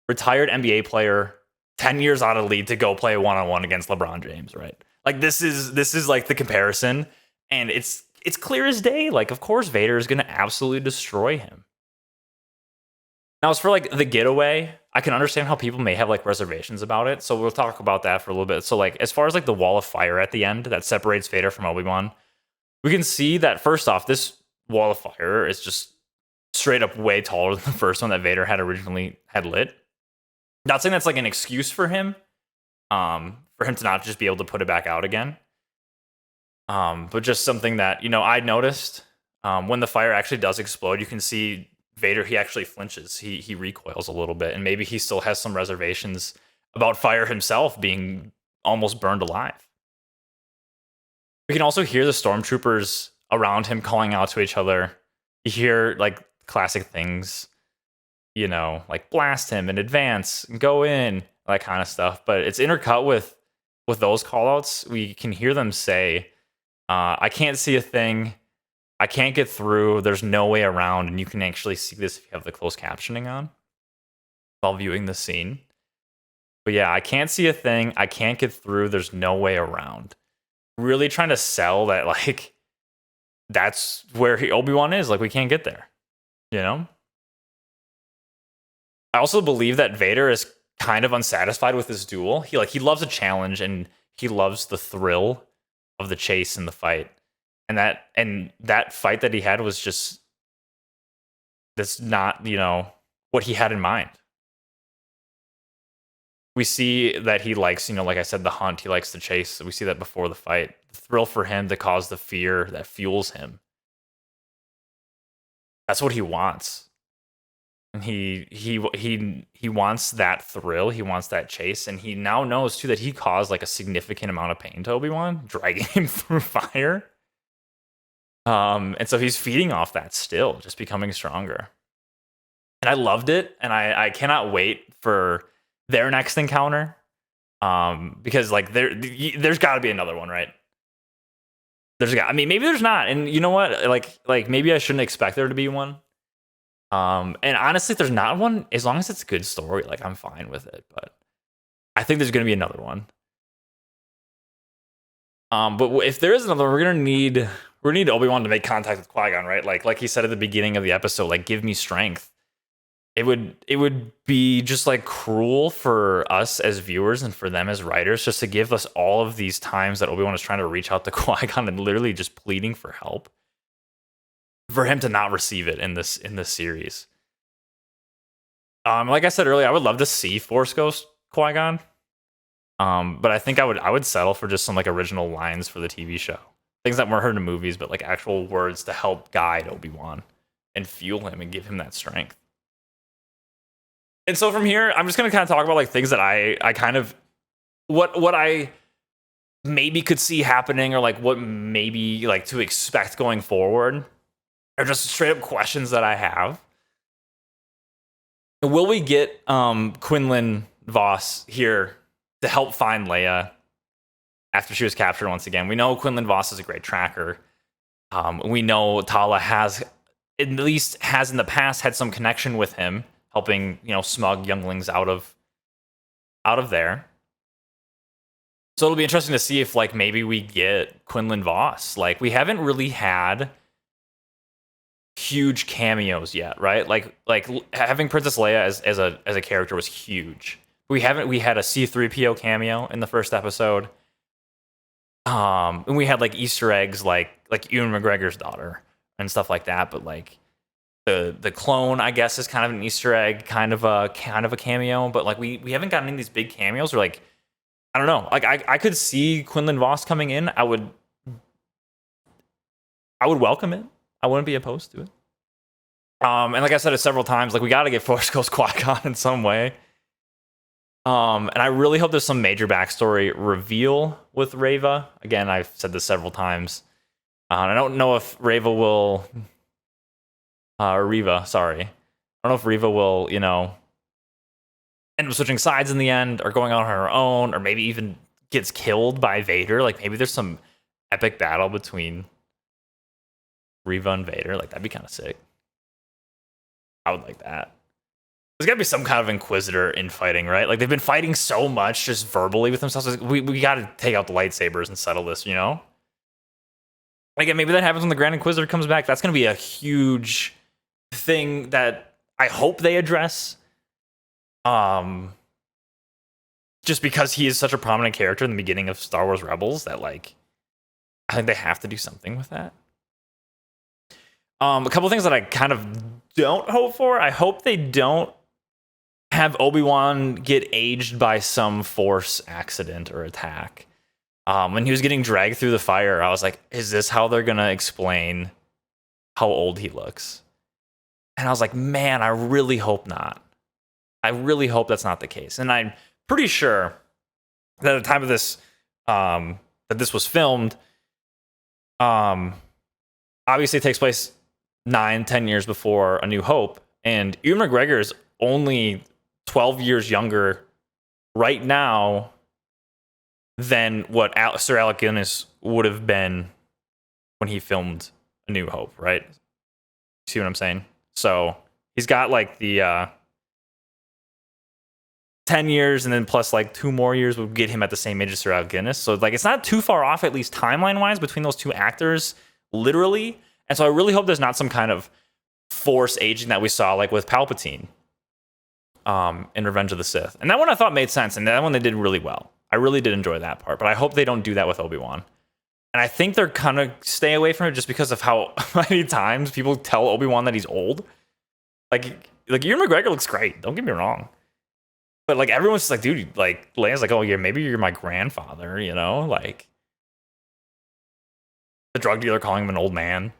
retired NBA player 10 years out of the league to go play one-on-one against LeBron James, right? Like, this is like the comparison, and it's clear as day. Like, of course, Vader is going to absolutely destroy him. Now, as for like the getaway, I can understand how people may have like reservations about it. So we'll talk about that for a little bit. So like, as far as like the wall of fire at the end that separates Vader from Obi-Wan, We can see that first off, this wall of fire is just straight up way taller than the first one that Vader had originally had lit. Not saying that's like an excuse for him to not just be able to put it back out again. But just something that, I noticed when the fire actually does explode, you can see Vader, he actually flinches. He recoils a little bit, and maybe he still has some reservations about fire himself being almost burned alive. We can also hear the stormtroopers around him calling out to each other. You hear like classic things, like blast him in advance, go in, that kind of stuff. But it's intercut with those callouts. We can hear them say, I can't see a thing. I can't get through. There's no way around. And you can actually see this if you have the closed captioning on while viewing the scene. But yeah, I can't see a thing. I can't get through. There's no way around. Really trying to sell that, like, that's where Obi-Wan is. Like, we can't get there, I also believe that Vader is kind of unsatisfied with this duel. He loves a challenge, and he loves the thrill of the chase and the fight. And that fight that he had was just, that's not, what he had in mind. We see that he likes, like I said, the hunt. He likes the chase. We see that before the fight. The thrill for him to cause the fear that fuels him. That's what he wants. And he wants that thrill. He wants that chase. And he now knows, too, that he caused like a significant amount of pain to Obi-Wan, dragging him through fire. And so he's feeding off that still, just becoming stronger. And I loved it. And I cannot wait for their next encounter, because like there's got to be another one, right? Maybe there's not, and you know what? Like maybe I shouldn't expect there to be one. And honestly, if there's not one, as long as it's a good story, like I'm fine with it. But I think there's gonna be another one. But if there is another one, we're gonna need Obi-Wan to make contact with Qui-Gon, right? Like he said at the beginning of the episode, like, give me strength. It would be just like cruel for us as viewers and for them as writers just to give us all of these times that Obi-Wan is trying to reach out to Qui-Gon and literally just pleading for help, for him to not receive it in this series. Like I said earlier, I would love to see Force Ghost Qui-Gon. But I think I would settle for just some like original lines for the TV show. Things that weren't heard in movies, but like actual words to help guide Obi-Wan and fuel him and give him that strength. And so from here, I'm just going to kind of talk about like things that I kind of, what I maybe could see happening, or like what maybe like to expect going forward, or just straight up questions that I have. Will we get Quinlan Vos here to help find Leia after she was captured once again? We know Quinlan Vos is a great tracker. We know Tala has in the past had some connection with him, helping smug younglings out of there. So it'll be interesting to see if like maybe we get Quinlan Vos. Like, we haven't really had huge cameos yet, right? Like having Princess Leia as a character was huge. We had a C-3PO cameo in the first episode. And we had like Easter eggs like Ewan McGregor's daughter and stuff like that, but like the clone, I guess, is kind of an Easter egg, kind of a cameo, but like we haven't gotten any of these big cameos. Or like, I don't know, like I could see Quinlan Vos coming in. I would welcome it. I wouldn't be opposed to it. And like I said it several times, like we got to get Force Ghost Qui-Gon in some way. And I really hope there's some major backstory reveal with Reva. Again, I've said this several times. I don't know if Reva will. Reva, sorry. I don't know if Reva will, end up switching sides in the end, or going on her own, or maybe even gets killed by Vader. Like, maybe there's some epic battle between Reva and Vader. Like, that'd be kind of sick. I would like that. There's got to be some kind of Inquisitor infighting, right? Like, they've been fighting so much just verbally with themselves. Like, we got to take out the lightsabers and settle this, Again, maybe that happens when the Grand Inquisitor comes back. That's going to be a huge thing that I hope they address. Just because he is such a prominent character in the beginning of Star Wars Rebels that, like, I think they have to do something with that. A couple things that I kind of don't hope for. I hope they don't have Obi-Wan get aged by some Force accident or attack. When he was getting dragged through the fire, I was like, is this how they're going to explain how old he looks? And I was like, man, I really hope not. I really hope that's not the case. And I'm pretty sure that at the time of this, that this was filmed, obviously it takes place 9-10 years before A New Hope, and Ewan McGregor is only 12 years younger right now than what Sir Alec Guinness would have been when he filmed A New Hope, right? See what I'm saying? So he's got like the 10 years, and then plus like 2 more years would get him at the same age as Sir Alec Guinness. So like it's not too far off, at least timeline-wise, between those two actors, literally. And so I really hope there's not some kind of Force aging that we saw like with Palpatine in Revenge of the Sith. And that one I thought made sense, and that one they did really well. I really did enjoy that part, but I hope they don't do that with Obi-Wan. And I think they're kind of stay away from it just because of how many times people tell Obi-Wan that he's old. Like Ewan McGregor looks great, don't get me wrong. But like everyone's just like, dude, like Leia's like, oh yeah, maybe you're my grandfather, you know? Like the drug dealer calling him an old man.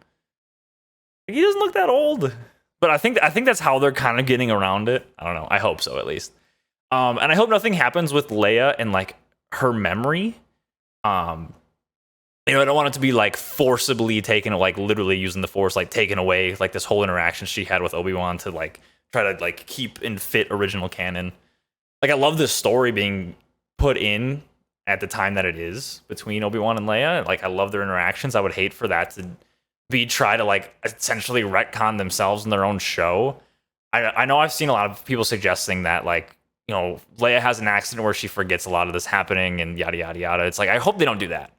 He doesn't look that old. But I think that's how they're kind of getting around it. I don't know. I hope so, at least. And I hope nothing happens with Leia and like her memory. I don't want it to be like forcibly taken, like literally using the Force, like taken away, like this whole interaction she had with Obi-Wan to like try to like keep and fit original canon. Like I love this story being put in at the time that it is between Obi-Wan and Leia. Like I love their interactions. I would hate for that to try to like essentially retcon themselves in their own show. I know I've seen a lot of people suggesting that like, you know, Leia has an accident where she forgets a lot of this happening and yada yada yada. It's like I hope they don't do that.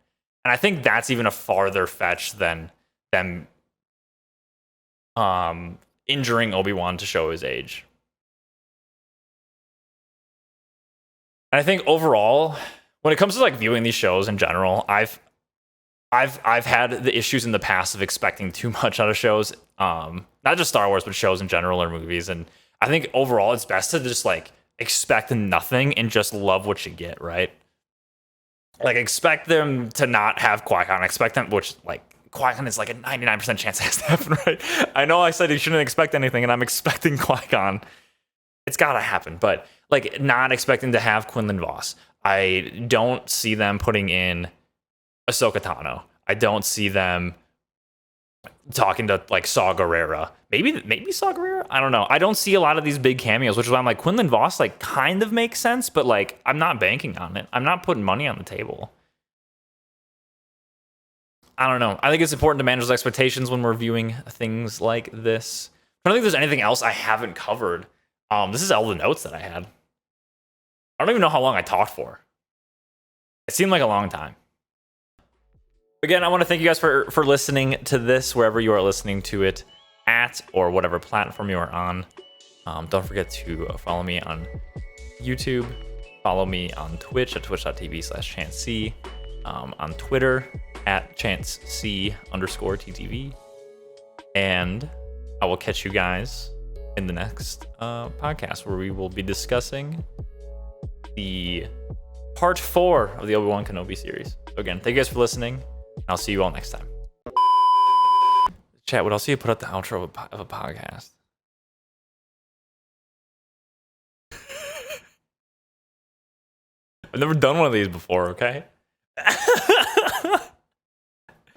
And I think that's even a farther fetch than them injuring Obi-Wan to show his age. And I think overall, when it comes to like viewing these shows in general, I've had the issues in the past of expecting too much out of shows, not just Star Wars, but shows in general or movies. And I think overall, it's best to just like expect nothing and just love what you get, right? Like expect them to not have Qui-Gon. Expect them, which like Qui-Gon is like a 99% chance it has to happen, right? I know I said you shouldn't expect anything, and I'm expecting Qui-Gon. It's gotta happen, but like not expecting to have Quinlan Vos. I don't see them putting in Ahsoka Tano. I don't see them talking to like Saw Gerrera. Maybe Saw Gerrera? I don't know. I don't see a lot of these big cameos, which is why I'm like Quinlan Vos like kind of makes sense, but like I'm not banking on it. I'm not putting money on the table. I don't know. I think it's important to manage those expectations when we're viewing things like this. I don't think there's anything else I haven't covered. This is all the notes that I had. I don't even know how long I talked for. It seemed like a long time. Again, I want to thank you guys for listening to this, wherever you are listening to it at, or whatever platform you are on. Don't forget to follow me on YouTube. Follow me on Twitch at twitch.tv/chancec. On Twitter at chancec_TTV. And I will catch you guys in the next podcast, where we will be discussing the part 4 of the Obi-Wan Kenobi series. So again, thank you guys for listening. I'll see you all next time. Chat, would else you put up the outro of a podcast? I've never done one of these before, okay?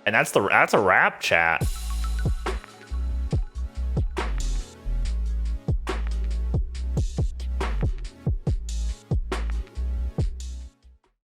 And that's a wrap, chat.